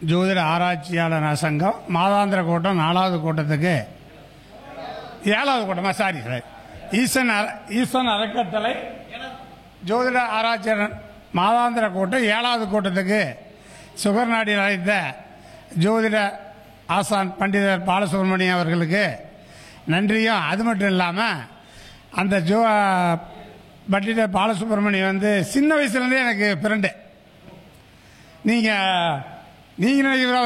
ஜோதிட ஆராய்ச்சியாளர் சங்கம் மாதாந்திர கூட்டம் 4வது கூட்டத்துக்கு 7வது கூட்டமா சாரி சார் ஈசன் அறக்கட்டளை ஜோதிட ஆராய்ச்சியாளர் மாதாந்திர கூட்டம் 7வது கூட்டத்துக்கு சுகர்நாடியில் அழைத்த ஜோதிட ஆசான் பண்டிதர் பாலசுப்ரமணியம் அவர்களுக்கு நன்றியும், அது மட்டும் இல்லாமல் அந்த பண்டிதர் பாலசுப்ரமணியம் வந்து சின்ன வயசுலேருந்தே எனக்கு ஃப்ரெண்டு. நீங்கள் நினைக்கிற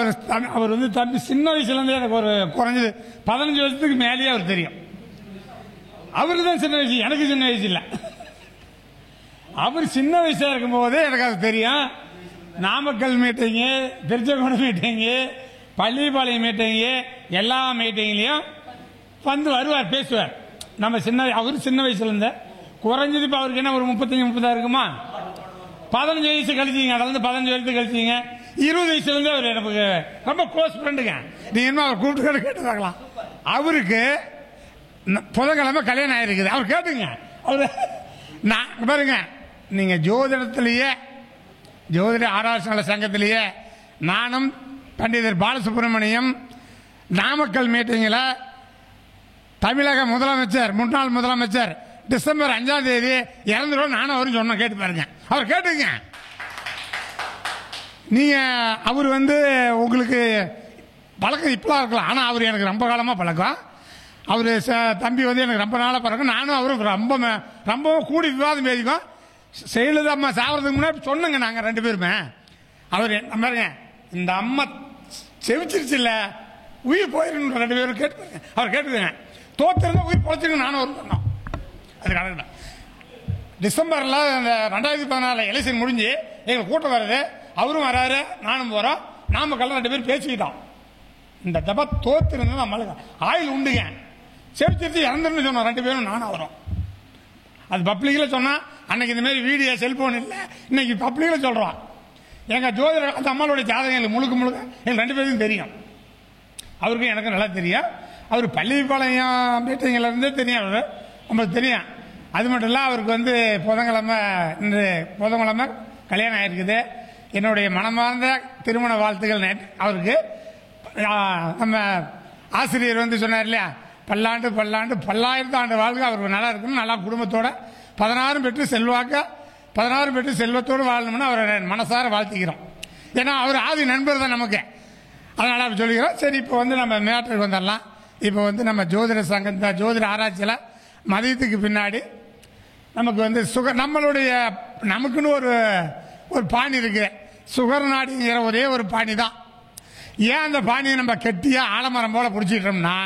அவர் வந்து தம்பி சின்ன வயசுலேருந்தே எனக்கு ஒரு குறைஞ்சது 15 வருஷத்துக்கு மேலேயே அவர் தெரியும். அவருக்கு தான் சின்ன வயசு, எனக்கு சின்ன வயசு இல்லை. அவர் சின்ன வயசாக இருக்கும்போதே எனக்கு அது தெரியும். நாமக்கல் மீட்டிங்கு, திருச்செங்கோடு மீட்டிங்கு, பள்ளிப்பாளையம் மீட்டிங்கு, எல்லா மீட்டிங்லேயும் வந்து வருவார், பேசுவார். அவர் சின்ன வயசுலேருந்து குறைஞ்சது இப்போ அவருக்கு என்ன ஒரு 35-30 இருக்குமா, 15 வயசு கழிச்சிங்க, அதில் 15 வயசு கழிச்சிங்க, 20 வயசுலேருந்து அவர் எனக்கு ரொம்ப க்ளோஸ் ஃப்ரெண்டுங்க. நீங்கள் என்ன அவர் கூப்பிட்டு கேட்டு பார்க்கலாம். அவருக்கு புதன்கிழமை கல்யாணம் ஆயிருக்குது. அவர் கேட்டுங்க, அவர் நான் பாருங்க, நீங்கள் ஜோதிடத்திலேயே ஜோதிட ஆராய்ச்சியாளர் சங்கத்திலேயே நானும் பண்டிதர் பாலசுப்ரமணியம் நாமக்கல் மீட்டிங்கில் தமிழக முதலமைச்சர் முன்னாள் முதலமைச்சர் டிசம்பர் 5ஆம் தேதி இறந்துடும் நானும் அவரும் சொன்ன கேட்டு பாருங்க. அவர் கேட்டுங்க. நீங்க அவர் வந்து உங்களுக்கு பழக்கம் இப்பெல்லாம் இருக்கலாம், ஆனால் அவர் எனக்கு ரொம்ப காலமாக பழக்கம். அவர் தம்பி வந்து எனக்கு ரொம்ப நாளாக பழக்கம். நானும் அவரும் ரொம்ப கூடி விவாதம் பேசிக்கோம். செயலுதம்மா சாகிறதுக்கு முன்னாடி சொன்னங்க நாங்கள் 2 பேருமே. அவர் பாருங்க, இந்த அம்மா செவிச்சிருச்சு இல்லை, உயிர் போயிருக்கு 2 பேரும் கேட்டு அவர் கேட்டுங்க. தோத்திருந்தா உயிர் பொழைச்சிருக்கு நானும் அவரும் சொன்னோம். அது கணக்கு டிசம்பரில் இந்த 2014 எலெக்ஷன் முடிஞ்சு எங்களுக்கு கூட்டம் வருது, அவரும் வராரு, நானும் போகிறோம். நாமக்கல்ல 2 பேரும் பேசிக்கிட்டோம். இந்த தப்பா தோத்திருந்தது நம்மளுக்கு ஆயில் உண்டுங்க, செவிச்சிருச்சு இறந்துன்னு சொன்னோம் 2 பேரும் நானும் வரோம். அது பப்ளிக்கில் சொன்னால் அன்னைக்கு இந்த மாதிரி வீடியோ செல்போன் இல்லை, இன்னைக்கு பப்ளிக்கில் சொல்கிறோம். எங்கள் ஜோதிடர் அந்த அம்மாவோடைய ஜாதகம் எங்களுக்கு முழுக்க எங்களுக்கு 2 பேருக்கும் தெரியும். அவருக்கும் எனக்கு நல்லா தெரியும். அவர் பள்ளிப்பாளையம் மீட்டிங்கிலேருந்தே தெரியும், அவர் நம்மளுக்கு தெரியும். அது மட்டும் இல்லை, அவருக்கு வந்து புதன்கிழமை கல்யாணம் ஆகிருக்குது. என்னுடைய மனமார்ந்த திருமண வாழ்த்துக்கள் அவருக்கு. நம்ம ஆசிரியர் வந்து சொன்னார் இல்லையா, பல்லாண்டு 1000 ஆண்டு வாழ்க்கை அவருக்கு நல்லா இருக்கணும், நல்லா குடும்பத்தோட 16 பெற்று செல்வாக்க 16 பெற்று செல்வத்தோடு வாழணும்னு அவரை மனசார வாழ்த்திக்கிறோம். ஏன்னா அவர் ஆதி நண்பர் தான் நமக்கு, அதனால் அவர் சொல்லிக்கிறோம். சரி, இப்போ வந்து நம்ம மேட்டருக்கு வந்துடலாம். இப்போ வந்து நம்ம ஜோதிட சங்கத்தை ஜோதிட ஆராய்ச்சியில் மதியத்துக்கு பின்னாடி நமக்கு வந்து நமக்குன்னு ஒரு பாணி இருக்கு. சுகர் நாடிங்கிற ஒரே ஒரு பாணி தான். ஏன் அந்த பாணியை நம்ம கெட்டியாக ஆலமரம் போல பிடிச்சிக்கிட்டோம்னா,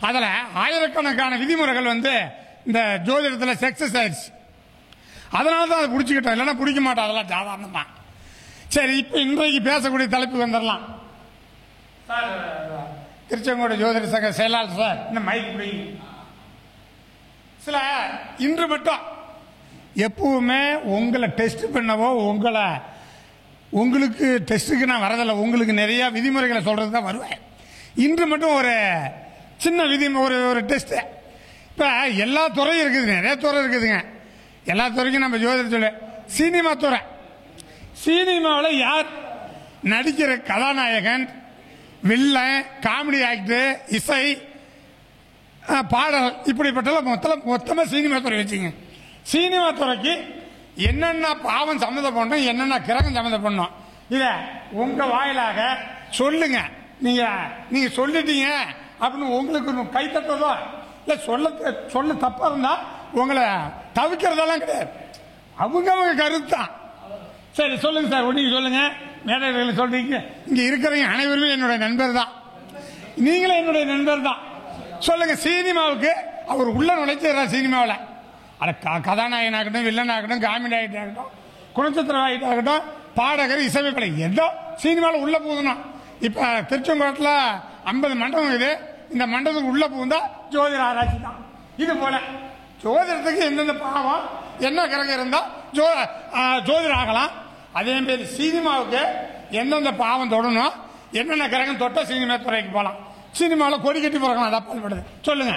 அதில் ஆயிரக்கணக்கான விதிமுறைகள் வந்து இந்த ஜோதிடத்தில் சக்சஸ் ஆயிடுச்சு. அதனால தான் அதை பிடிச்சிக்கிட்டோம், இல்லைன்னா பிடிக்க மாட்டோம், அதெல்லாம் சாதாரணமாக. சரி, இப்போ இன்றைக்கு பேசக்கூடிய தலைப்பு வந்துடலாம். சார், திருச்செங்கோடு ஜோதிட சங்க செயலாளர் சார், இந்த மைக் பிடிங்க. சில இன்று மட்டும் எப்பவுமே உங்களை டெஸ்ட் பண்ணவோ உங்களுக்கு டெஸ்ட்டுக்கு நான் வரதில்லை, உங்களுக்கு நிறைய விதிமுறைகளை சொல்றது தான் வருவேன். இன்று மட்டும் ஒரு சின்ன ஒரு டெஸ்ட். இப்போ எல்லா துறையும் இருக்குது, நிறைய துறை இருக்குதுங்க. எல்லா துறைக்கும் நம்ம ஜோதிடர் சொல்ல சினிமா துறை. சினிமாவில் யார் நடிக்கிற கதாநாயகன், வில்லன், காமெடி ஆக்டர், இசை, பாடல், இப்படிப்பட்ட மொத்தமாக சினிமா துறை வச்சுங்க. சினிமா துறைக்கு என்னென்ன பாவம் சம்மந்தம் பண்ணணும், என்னென்ன கிரகம் சம்மந்தம் பண்ணணும், இதை உங்கள் வாயிலாக சொல்லுங்க. நீங்கள் சொல்லிட்டீங்க அப்படின்னு உங்களுக்கு கைத்தட்டதோ இல்லை சொல்ல தப்பாக இருந்தால் உங்களை தவிக்கிறதெல்லாம் கிடையாது, அவங்க கருத்து தான். சரி, சொல்லுங்க சார், நீங்கள் சொல்லுங்க. மேடைகளை சொல்றீங்க, இங்கே இருக்கிறவங்க அனைவருமே என்னுடைய நண்பர் தான், நீங்களும் என்னுடைய நண்பர் தான். சொல்லுங்க, சினிமாவுக்கு அவர் உள்ள நுழைச்சிடுறார். சினிமாவில் அது கதாநாயகனாகட்டும், வில்லனாகட்டும், காமெடி ஆகிட்டாகட்டும், குணச்சித்திரவாயிட்டாகட்டும், பாடகர், இசையமைப்பாளர், ஏதோ சினிமாவில் உள்ள போகணும். இப்போ திருச்செங்கோட்டில் 50 மண்டபம் இது. இந்த மண்டபத்துக்கு உள்ள போகுந்தா ஜோதிட ஆராய்ச்சி தான். இது போல ஜோதிடத்துக்கு எந்தெந்த பாவம் என்ன கிரகம் இருந்தால் ஜோதிடர் ஆகலாம். அதே மாதிரி சினிமாவுக்கு எந்தெந்த பாவம் தொடணும், என்னென்ன கிரகம் தொட்ட சினிமா துறைக்கு போகலாம். சினிமாவில் கொடி கட்டி போறக்கலாம், அதான் பாடுபடுது. சொல்லுங்க.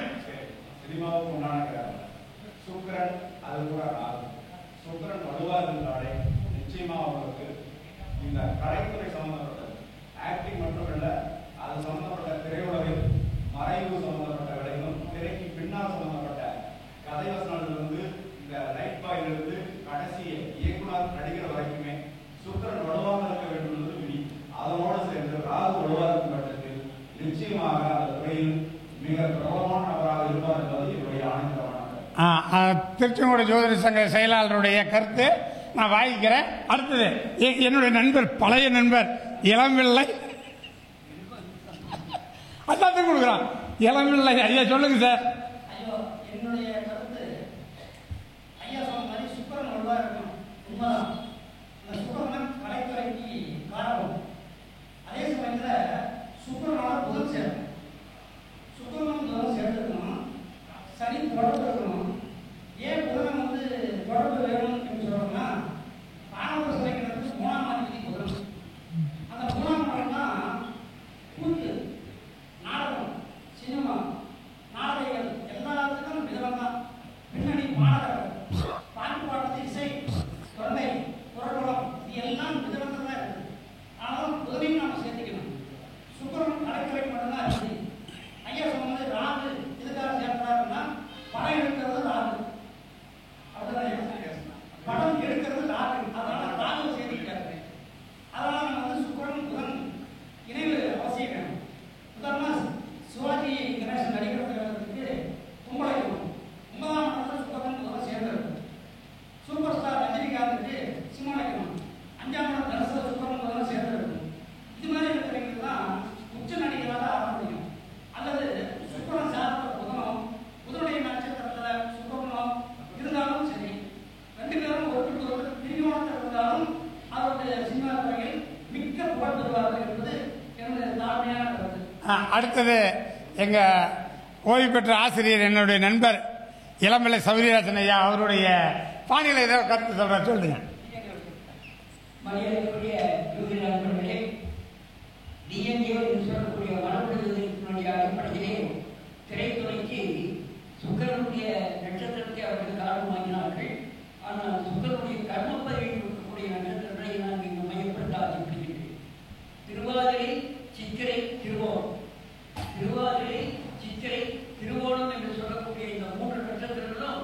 மிக பிரபலமான நபராக இருப்பார் என்பது என்னுடைய ஆனந்தமான திருச்செங்கோடு ஜோதிட சங்க செயலாளருடைய கருத்து நான் வாங்கிக்கிறேன். அடுத்தது என்னுடைய நண்பர், பழைய நண்பர் இளம்பிள்ளை அதான் கொடுக்குறான். இளம்பிள்ளை ஐயா சொல்லுங்க சார். என்னுடைய கருத்து ஐயா சொன்ன மாதிரி சுக்கரன் வலுவா இருக்கணும். உண்மைதான். அந்த சுக்கரன் கலைத்துறைக்கு காரணம். அதே சமயத்தில் சுக்கரனோட புதன் சேரணும். சுக்கரனும் புதனும் சேர்ந்துருக்கணும். சனி தொடர்பு இருக்கணும். ஏன் புதன் தொடர்பு வேணும் என்று சொல்றோம்னா, ஆணவ சிலைக்கிறதுக்கு 3ஆம் அதிபதி புதன். அந்த 3ஆம் இடம் தான் கூத்து, நாடகம், சினிமா, நாடகங்கள் எல்லாத்துக்கும் விதம் தான். பின்னணி பாடகர், பாட்டு பாடுறது, இசை, தொண்டை, குரல்வளம், இது எல்லாம் விதமாக தான் இருக்குது. ஆனாலும் புதனையும் நாம் சேர்த்துக்கணும். சுக்கரன் கலைத்துறை மட்டும்தான் இருக்குது. ஐயா சொன்னது ராகு இதுக்காக சேர்க்கிறாருன்னா, படம் எடுக்கிறது ராகு, படம் எடுக்கிறது ராகு, அதனால ராகு சேர்த்துக்கிட்டாரு. அதனால நம்ம சுக்கரன் புதன் இணைவு அவசியம் வேணும். உதாரணமாக சிவாஜி கணேசன் நடிக்கிறதுக்கு கும்பலை 9ஆம் இடத்துல சுக்கரன் புதன் சேர்ந்திருக்கு. சூப்பர் ஸ்டார் ரஜினிகாந்துக்கு சிம்மலைக்கணும் 5ஆம் இடம் தனுசு சுக்கரன் புதன் சேர்ந்திருக்கு. இது மாதிரி இருக்கிறவங்களுக்கு தான் உச்ச நடிகராக ஆக முடியும். அல்லது சுக்கரன் சார்ந்த புதனும் புதனுடைய நட்சத்திரத்தில் சுக்கரனும் இருந்தாலும் சரி, 2 பேரும் ஒருத்தருக்கு ஒருத்தர் பிரிவானத்தில் இருந்தாலும் அவருடைய சினிமா துறையில் மிக்க புகழ் பெறுவார்கள் என்பது என்னுடைய தாழ்மையான கருத்து. அடுத்தது எங்க ஓய்வு பெற்ற ஆசிரியர், என்னுடைய நண்பர் இளம்பிள்ளை சௌரியராஜன் ஐயா, அவருடைய பாணியில் ஏதாவது கருத்து சொல்ற சொல்லுங்க. மரியாதைக்குரிய யூதி நண்பர்களே, டிஎன்ஏ என்று சொல்லக்கூடிய மரபுடைய அடிப்படையிலே திரைத்துறைக்கு சுக்கரனுடைய நட்சத்திரத்தை அவர்கள் காரணமாக்கினார்கள். ஆனால் சுக்கரனுடைய கர்மப்பதிவில் இருக்கக்கூடிய நட்சத்திரங்களை நான் இங்கு மையப்படுத்த ஆசைப்படுகிறேன். திருவாதிரை, சித்திரை, திருவோணம். திருவாதிரை, சித்திரை, திருவோணம் என்று சொல்லக்கூடிய இந்த 3 நட்சத்திரங்களும்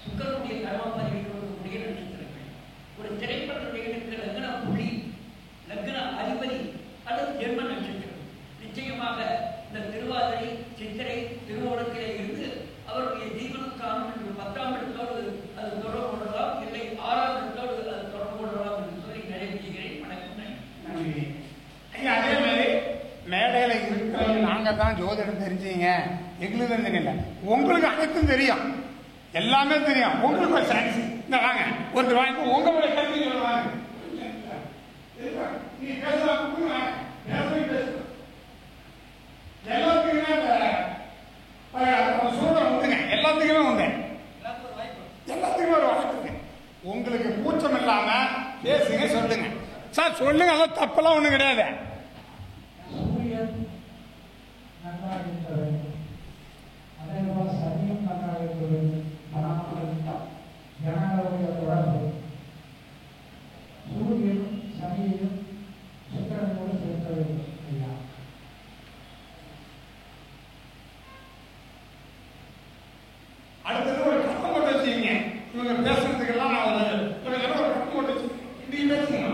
சுக்கரனுடைய கர்மப்பதிவில் இருக்கக்கூடிய நட்சத்திரங்கள். ஒரு திரைப்படத்தை எடுக்கிற லக்ன புள்ளி, லக்ன அதிபதி அல்லது ஜென்ம நட்சத்திரம். நிச்சயமாக இந்த திருவாதிரை, சித்திரை, திருவோணத்திலே இருந்து அவருடைய ஜீவனுக்கான 10ஆம் இடத்தோடு அது தொடர்பு கொள்ளலாம், இல்லை 6ஆம் இடத்தோடு அது தொடர்பு கொள்ளலாம் என்று சொல்லி நிறைவு செய்கிறேன். வணக்கம். நன்றி. அதே மாதிரி மேடையில் இருக்கிறவங்க நாங்கள் தான் ஜோதிடம் தெரிஞ்சீங்க, எங்களுக்கு தெரிஞ்சுங்க, உங்களுக்கு அனைத்தும் தெரியும், எல்லாமே தெரியும். உங்களுக்கு ஒரு சான்ஸ் இந்த வாங்க, ஒருத்தர் வாங்கி உங்களுடைய கருத்து சொல்லுவாங்க. நீ பேசலாம், எல்லாத்துக்குமே சூழல் உண்டுங்க, எல்லாத்துக்குமே உண்டு, எல்லாத்துக்குமே ஒரு வாய்ப்பு. உங்களுக்கு கூச்சம் இல்லாம பேசுங்க, சொல்லுங்க சார், சொல்லுங்க. அதெல்லாம் தப்பெல்லாம் ஒண்ணும் கிடையாது. சூரியன் நன்றாக இருக்க வேண்டும், அதே போல சனியும் நன்றாக இருக்க வேண்டும். ஜனங்களுடைய தொடர்பு சூரியனும் சனியையும் சுக்கிரனோடு சேர்க்க வேண்டும். ஐயா, அடுத்தது ஒரு கட்டம் போட்டு வச்சுக்கீங்க. இவங்க பேசுறதுக்கெல்லாம் நான் ஒரு கட்டம் போட்டு வச்சு இப்படி பேசுங்க.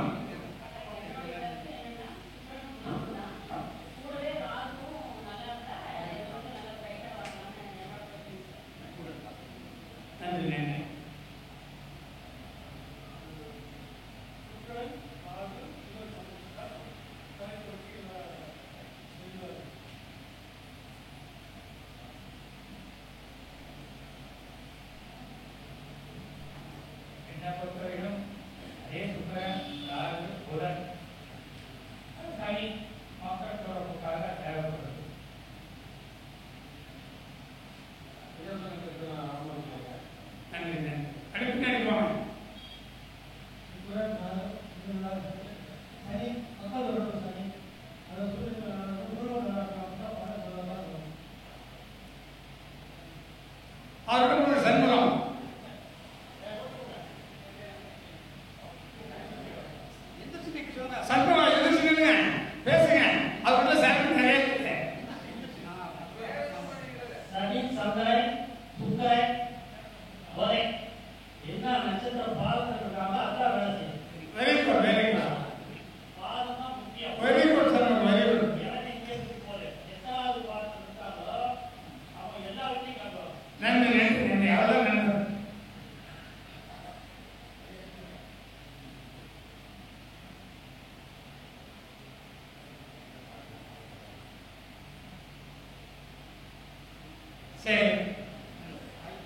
சரி,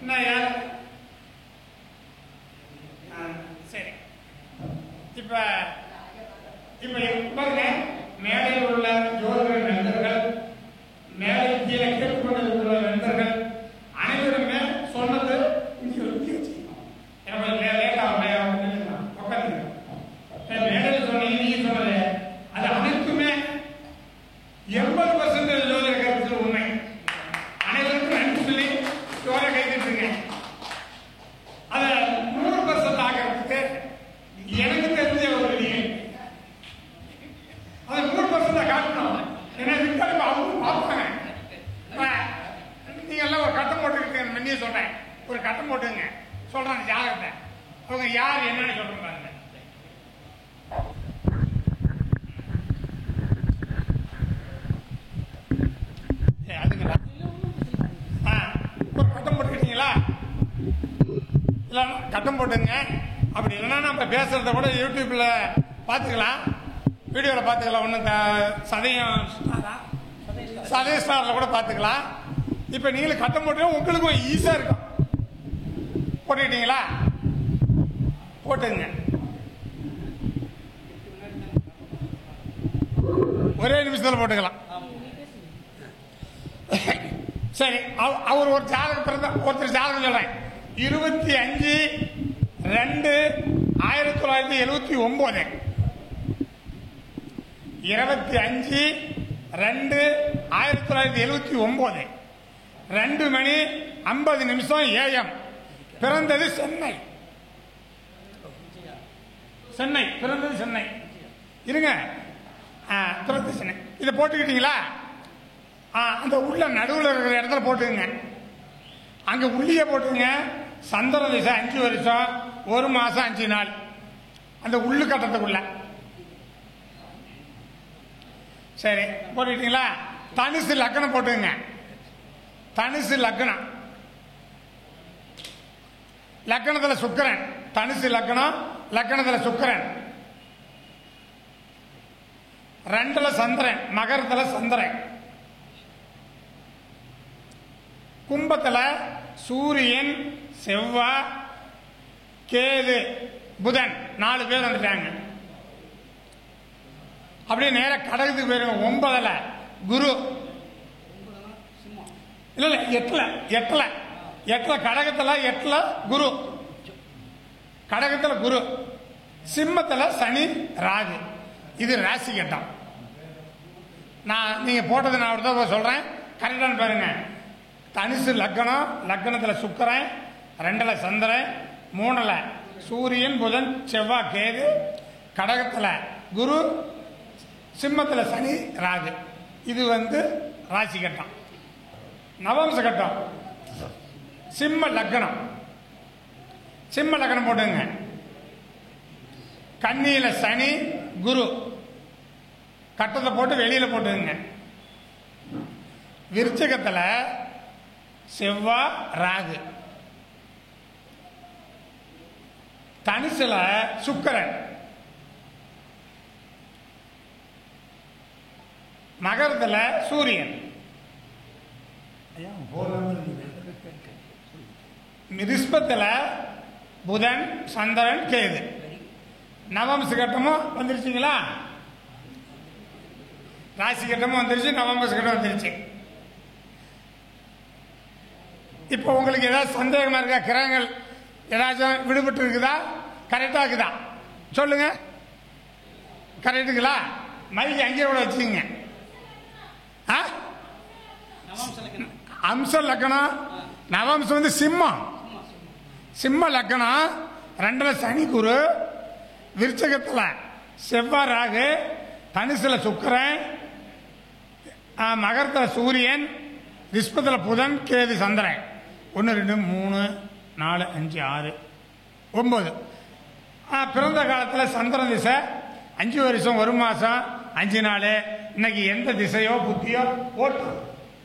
என்ன யார்? சரி, இப்ப பாருங்க, மேடையில் உள்ள ஜோதிட நண்பர்கள், மேடை கீழே கேட்டுக்கொண்டிருக்கிற நண்பர்கள் அனைவருமே சொன்னது இங்கே வச்சுக்கணும். உட்காந்து மேடையில் சொன்னீங்க, நீங்க சொன்னது அது அனைத்துமே 80% ஜோதிட கருத்து உண்மை. அனைவருக்கும் நன்றி சொல்லி ஜோர கைதுங்க. அதை 100% ஆகிறதுக்கு எனக்கு தெரிஞ்ச ஒரு வழியை அதை 100% காட்டணும். ஏன்னா இருக்காது அவங்க பார்ப்பாங்க. நீங்க எல்லாம் ஒரு கட்டம் போட்டுக்கிட்டு முன்னே சொல்றேன், ஒரு கட்டம் போட்டுங்க சொல்றாங்க ஜாதகத்தை. அவங்க யார் என்னன்னு சொல்றாங்க. அதுங்களா? ஒரு கட்டம் போட்டுக்கிட்டீங்களா? இல்லை கட்டம் போட்டுங்க. அப்படி இல்லைன்னா நம்ம பேசுறத கூட யூடியூப்ல பார்த்துக்கலாம், வீடியோவில் பார்த்துக்கலாம். ஒன்றும் சதய ஸ்டாரில் கூட பார்த்துக்கலாம். இப்போ நீங்களும் கட்டம் போட்டு உங்களுக்கும் ஈஸியாக இருக்கும். போட்டுக்கிட்டீங்களா? போட்டுங்க. ஒரே நிமிஷத்தில் போட்டுக்கலாம். சரி, அவர் ஒரு ஜாதகம் பிறந்த ஒருத்தர் ஜாதகம் சொல்றேன். 25/2/1979 25/2/1979 2:50 AM. பிறந்தது சென்னை. பிறந்தது சென்னை. இருங்க, பிறந்தது சென்னை. இதை போட்டுக்கிட்டீங்களா? அந்த உள்ள நடுவில் இருக்கிற இடத்துல போட்டுங்க. அங்க உள்ளியே போட்டுங்க. சந்திர திசை 5 வருஷம் 1 மாசம் 5 நாள். அந்த உள்ளு கட்டத்துக்குள்ள. சரி, போட்டுக்கிட்டீங்களா? தனுசு லக்னம் போட்டுங்க. தனுசு லக்னம், லக்னத்தில் சுக்கிரன். தனுசு லக்னம், லக்னத்தில் சுக்கிரன். 2ல சந்திரன், மகரத்தில் சந்திரன். கும்பத்தில் சூரியன், செவ்வாய், கேது, புதன் 4 பேர் வந்துட்டாங்க. அப்படியே நேர கடகத்துக்கு போயிருங்க. 9ல குரு. இல்ல 8ல கடகத்துல 8ல குரு. கடகத்துல குரு. சிம்மத்துல சனி, ராகு. இது ராசி கட்டம். நீங்க போட்டது நான் ஒரு சொல்றேன், கரெக்டான பாருங்க. தனுசு லக்னம், லக்னத்துல சுக்கிரன், 2ல சந்திரன், 3ல சூரியன், புதன், செவ்வாய், கேது. கடகத்துல குரு, சிம்மத்துல சனி, ராகு. இது ராசி கட்டம். நவம்ச கட்டம் சிம்ம லக்னம். சிம்ம லக்னம் போட்டுங்க. கன்னியில சனி, குரு. கட்டத்தை போட்டு வெளியில போட்டுங்க. விருச்சிகத்துல செவ்வாய், ராகு. தனுசுல சுக்கிரன். மகரத்துல சூரியன். ரிஷபத்துல புதன், சந்திரன், கேது. நவம்ச கட்டமும் வந்துருச்சுங்களா? ராசி கட்டமும் வந்துருச்சு, நவம்ச கட்டம் வந்துருச்சு. இப்போ உங்களுக்கு ஏதாவது சந்தேகமா இருக்கா? கிரகங்கள் ஏதாச்சும் விடுபட்டு இருக்குதா? கரெக்டா இருக்குதா சொல்லுங்க. கரெக்டுங்களா? மைக்கு அங்கேயே கூட வச்சுங்க. அம்ச லக்னம். நவம்சம் சிம்மம். சிம்ம லக்னம். 2ல சனி, குரு. விருச்சகத்துல செவ்வாய், ராகு. தனுசுல சுக்கிரன், மகரத்துல சூரியன், ரிஷபத்துல புதன், கேது, சந்திரன். 1 2 3 4 5 6 9. பிறந்த காலத்தில் சந்திரன் திசை 5 வருஷம் 1 மாசம் 5 நாள். இன்னைக்கு எந்த திசையோ புத்தியோ ஓட்டு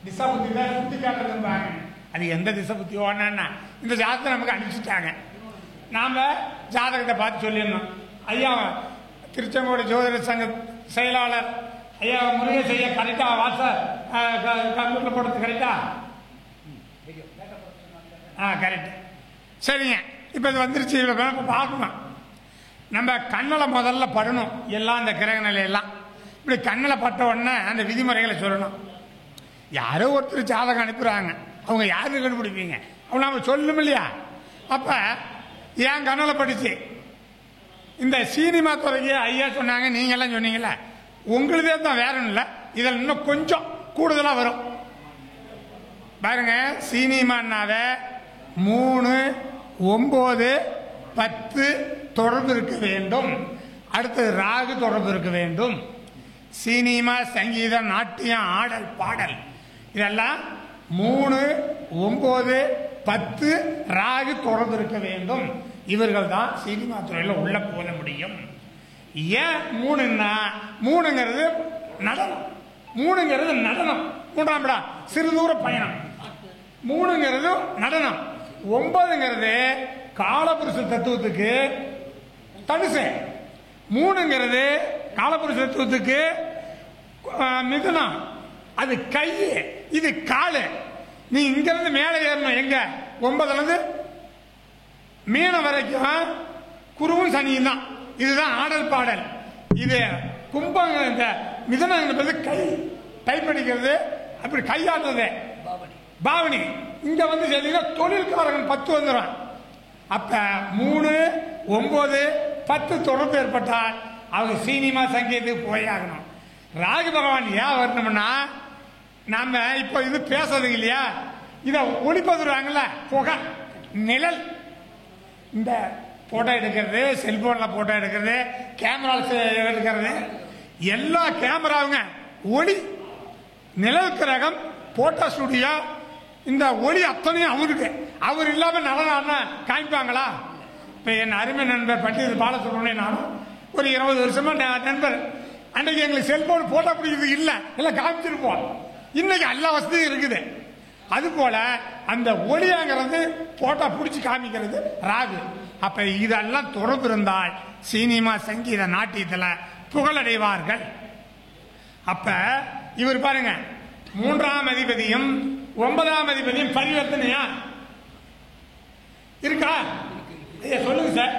திசை புத்தி தான் சுத்தி காட்டுறதும்பாங்க. அது எந்த திசை புத்தி ஓடனா இந்த ஜாதகத்தை நமக்கு அனுப்பிச்சுட்டாங்க. நாம ஜாதகத்தை பார்த்து சொல்லிடணும். ஐயா திருச்செங்கோடு ஜோதிட சங்க செயலாளர் ஐயா முருகேஷ் ஐயா கரெக்டா வாட்ஸ்அப் கம்ப்யூட்டர் போடுறது கரெக்டா? கரெக்ட். சரிங்க, இப்போ இது வந்துருச்சு. இப்போ பார்க்கணும், நம்ம கண்ணில் முதல்ல படணும் எல்லாம் இந்த கிரக நிலையெல்லாம். இப்படி கண்ணில் பட்ட உடனே அந்த விதிமுறைகளை சொல்லணும். யாரோ ஒருத்தர் ஜாதகம் அனுப்புகிறாங்க, அவங்க யாருக்கு கண்டுபிடிப்பீங்க? அவங்க நம்ம சொல்லணும் இல்லையா? அப்போ ஏன் கண்ணில் படிச்சு இந்த சினிமா துறைக்கு ஐயா சொன்னாங்க, நீங்கள்லாம் சொன்னீங்கள, உங்களுதே தான், வேற ஒன்றும் இல்லை. இதில் இன்னும் கொஞ்சம் கூடுதலாக வரும் பாருங்க. சினிமானாவே 3, 9, 10 தொடர்பு இருக்க வேண்டும். அடுத்தது ராகு தொடர்பு இருக்க வேண்டும். சினிமா, சங்கீதம், நாட்டியம், ஆடல், பாடல் இதெல்லாம் 3, 9, 10 ராகு தொடர்பு இருக்க வேண்டும். இவர்கள் தான் சினிமா துறையில் உள்ள போக முடியும். ஏன் 3ன்னா 3ங்கிறது நடனம். 3ங்கிறது நடனம். 3ஆம் இடம் சிறுதூர பயணம். 3ங்கிறது நடனம். 9ங்கிறது காலபுருஷ தத்துவத்துக்கு தனுசு. 3ங்கிறது காலபுருஷ தத்துவத்துக்கு மிதுனம். அது கை, இது காலு. நீ இங்கிருந்து மேலே ஏறணும். எங்க 9லேருந்து மீனம் வரைக்கும் குருவும் சனியும் தான். இதுதான் ஆடல் பாடல். இது கும்பம், இந்த மிதனம் என்பது கை டைப் பண்ணிக்கிறது, அப்படி கையாடுறது பாவனி. இங்க வந்து சேர்த்தீங்கன்னா தொழில்காரகன் 10 வந்துடும். அப்ப 3, 9, 10 தொடர்பு ஏற்பட்டால் அவங்க சினிமா சங்கீதத்துக்கு போயாகணும். ராகு பகவான் ஏன் வரணும்னா, நாம இப்ப இது பேசுறது இல்லையா, இத ஒளிப்பதுறாங்கல்ல, புகை, நிழல். இந்த போட்டோ எடுக்கிறது, செல்போன்ல போட்டோ எடுக்கிறது, கேமரா எடுக்கிறது, எல்லா கேமராவுங்க ஒளி. நிழல் கிரகம், போட்டோ ஸ்டுடியோ, இந்த ஒளி அத்தனையும் அவருக்கு. அவர் இல்லாம நடனா காமிப்பாங்களா? இப்ப என் அருமை நண்பர் பட்டியல் பாலசுப்ரமணியன் நானும் ஒரு 20 வருஷமா நண்பர். அன்னைக்கு எங்களுக்கு செல்போன் போட்டோ பிடிக்கிறது இல்லை, எல்லாம் காமிச்சிருப்போம். இன்னைக்கு எல்லா வசதியும் இருக்குது. அது போல அந்த ஒளியாங்கிறது போட்டோ பிடிச்சி காமிக்கிறது ராகு. அப்ப இதெல்லாம் தொடர்பு இருந்தால் சினிமா, சங்கீத, நாட்டியத்தில் புகழடைவார்கள். அப்ப இவர் பாருங்க, 3ஆம் அதிபதியும் 9ஆம் அதிபதியும் பரிவர்த்தனையா இருக்கா? சொல்லுங்க சார்.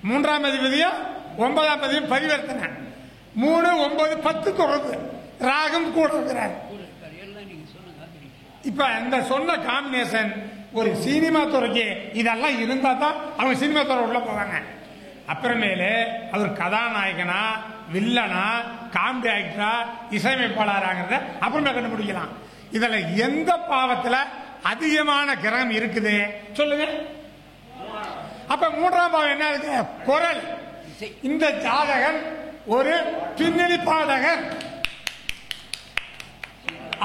3ஆம் அதிபதியும் 9ஆம் அதிபதியும் பரிவர்த்தனை. 3, 9, 10 தொடர்பு. ராகம் கூட இருக்கிறார். இப்ப இந்த சொன்ன காம்பினேஷன் ஒரு சினிமா துறைக்கு இதெல்லாம் இருந்தா தான் அவங்க சினிமா துறை உள்ள போவாங்க. அப்புறமேலு அவர் கதாநாயகனா, வில்லனா, காமெடி ஆக்டரா, இசையமைப்பாளராங்கிறத அப்புறமே கண்டுபிடிக்கலாம். இதுல எந்த பாவத்துல அதிகமான கிரகம் இருக்குது சொல்லுங்க. அப்ப 3ஆம் பாவம் என்ன இருக்கு? குரல். இந்த ஜாதகன் ஒரு பின்னணி பாடகர்.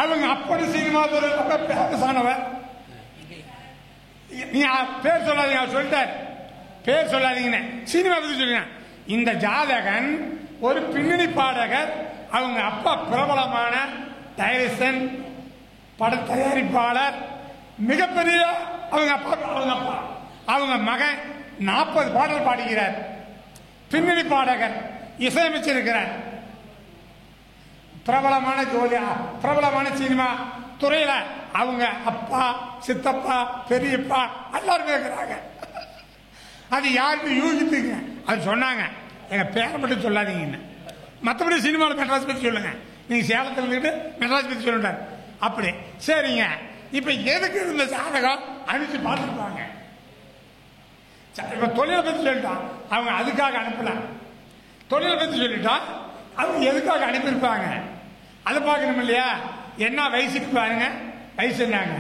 அவங்க அப்படி சினிமா துறை பேசானவர். நீ பேர் சொல்லாதீங்க, அவர் சொல்லிட்டார். பேர் சொல்லாதீங்கன்னு சினிமா பத்தி சொல்லுங்க. இந்த ஜாதகன் ஒரு பின்னணி பாடகர். அவங்க அப்பா பிரபலமான டைரக்ஷன் பட தயாரிப்பாளர், மிகப்பெரிய. அவங்க அப்பா அவங்க மகன் 40 பாடல் பாடுகிறார். பின்னணி பாடகர், இசையமைச்சிருக்கிறார். பிரபலமான ஜோதியா, பிரபலமான சினிமா துறையில அவங்க அப்பா, சித்தப்பா, பெரியப்பா எல்லாருமே இருக்கிறாங்க. அது யாருக்கு யூகித்துங்க. அது சொன்னாங்க, எங்க பேரை மட்டும் சொல்லாதீங்கன்னு. மற்றபடி சினிமாவில் மெட்ராஸ் பற்றி சொல்லுங்க. நீங்க சேலத்தில் இருந்துட்டு மெட்ராஸ் பற்றி சொல்லிட்டாரு. அப்படி சரிங்க. இப்ப எதுக்கு இந்த ஜாதகம் அனுப்பிச்சு பார்த்துருப்பாங்க. இப்ப தொழிலை பற்றி சொல்லிட்டான், அவங்க அதுக்காக அனுப்பல. தொழிலை பற்றி சொல்லிட்டான், அவங்க எதுக்காக அனுப்பியிருப்பாங்க அதை பார்க்கணும் இல்லையா? என்ன வயசுக்கு பாருங்க. வயசு என்னங்க?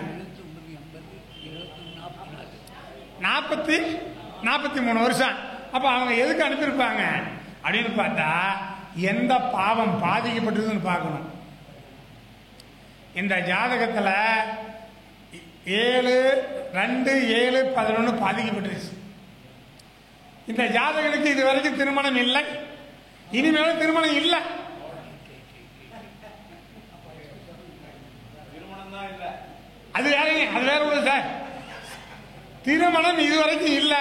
43 வருஷம். அப்ப அவங்க எதுக்கு அனுப்பியிருப்பாங்க அப்படின்னு பார்த்தா, எந்த பாவம் பாதிக்கப்பட்டதுன்னு பார்க்கணும். இந்த ஜாதகத்துல 7, 2, 7, 11 பாதிக்கப்பட்டுருச்சு. இந்த ஜாதகனுக்கு இது வரைக்கும் திருமணம் இல்லை, இனிமேலும் திருமணம் இல்லை. அது வேறங்க, அது வேற ஒண்ணு சார். திருமணம் இதுவரைக்கும் இல்ல,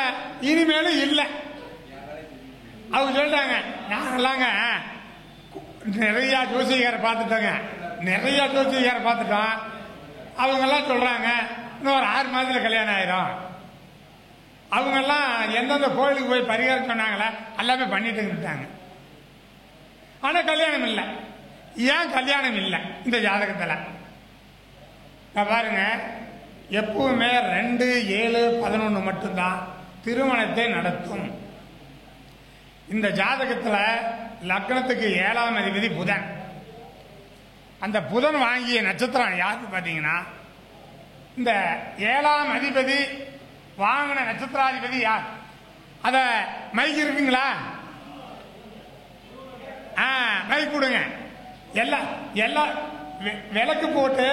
இனிமேலும் இல்ல. அவங்க சொல்லிட்டாங்க. நாங்களாங்க நிறைய ஜோசிகாரை பார்த்துட்டோங்க, நிறைய ஜோசிகாரை பார்த்துட்டோம். அவங்க எல்லாம் சொல்றாங்க இன்னும் ஒரு 6 மாதத்துல கல்யாணம் ஆயிரும். அவங்கெல்லாம் எந்தெந்த கோயிலுக்கு போய் பரிகாரம் சொன்னாங்களே எல்லாமே பண்ணிட்டு இருந்துட்டாங்க. ஆனா கல்யாணம் இல்லை. ஏன் கல்யாணம் இல்லை இந்த ஜாதகத்தில்? பாருங்க, எப்பவுமே 2, 7, 11 மட்டும்தான் திருமணத்தை நடத்தும். இந்த ஜாதகத்தில் லக்னத்துக்கு 7ஆம் அதிபதி புதன். அந்த புதன் வாங்கிய நட்சத்திரம் யாருக்கு பார்த்தீங்கன்னா, இந்த 7ஆம் அதிபதி வாங்கின நட்சத்திராதிபதி யார்? அத மைக் இருக்குங்களா? மைக் கொடுங்க. எல்லாம் விளக்கு போட்டு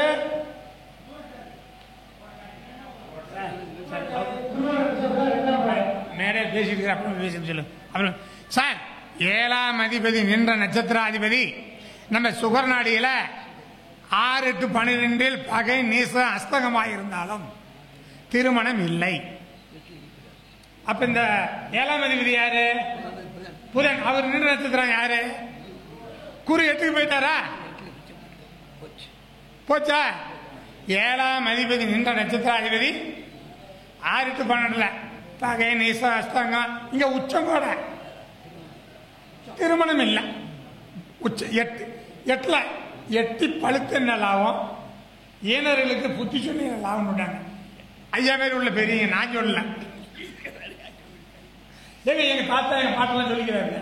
மேடையில் பேசிட்டு அப்புறம் பேசிட்டு சொல்லு. அப்புறம் சார், 7ஆம் அதிபதி நின்ற நட்சத்திராதிபதி நம்ம சுகர் நாடியில 6, 8, 12 பகை நீச அஸ்தகமாயிருந்தாலும் திருமணம் இல்லை. அப்ப இந்த 7ஆம் அதிபதி யாரு? புதன். அவர் நின்ற நட்சத்திரம் யாரு? குரு 8க்கு போயிட்டாரா? போச்சா? 7ஆம் அதிபதி நின்ற நட்சத்திராதிபதி 6, 8, 12 பகை நீச அஸ்தங்கம். இங்க உச்சம் கூட திருமணம் இல்லை. உச்ச 8 எட்டி பழுத்த லாபம். ஏனர்களுக்கு புத்தி சொல்லி லாபம் விட்டாங்க. ஐயா பேர் உள்ள பெரிய நான் சொல்லல. எங்க தாத்தா எங்க பாட்டெல்லாம் சொல்லிக்கிறாரு.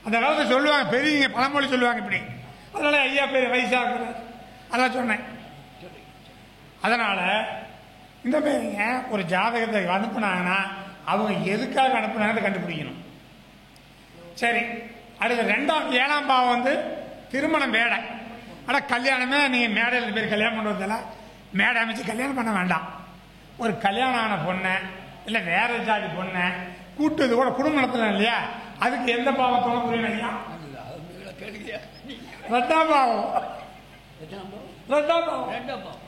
அந்த காலத்தை சொல்லுவாங்க, பெரியவங்க பழமொழி சொல்லுவாங்க இப்படி. அதனால ஐயா பேர் வயசா இருக்கிறார், அதான் சொன்னேன். அதனால இந்த பேருங்க ஒரு ஜாதகத்தை அனுப்புனாங்கன்னா அவங்க எதுக்காக அனுப்புனாங்க கண்டுபிடிக்கணும். சரி, அடுத்த 7ஆம் பாவம் வந்து திருமணம் மேடை. ஆனால் கல்யாணமே நீங்கள் மேடையில் பேர் கல்யாணம் பண்ணுறதில்ல. மேடை அமைச்சு கல்யாணம் பண்ண வேண்டாம். ஒரு கல்யாணம் ஆன பொண்ணை இல்லை வேற ஜாதி பொண்ணை கூட்டுறது கூட குடும்ப நடத்தலாம் இல்லையா? அதுக்கு எந்த பாவம் தோண புரியணும் ஐயா? 2ஆம் பாவம். 2ஆம் பாவம்.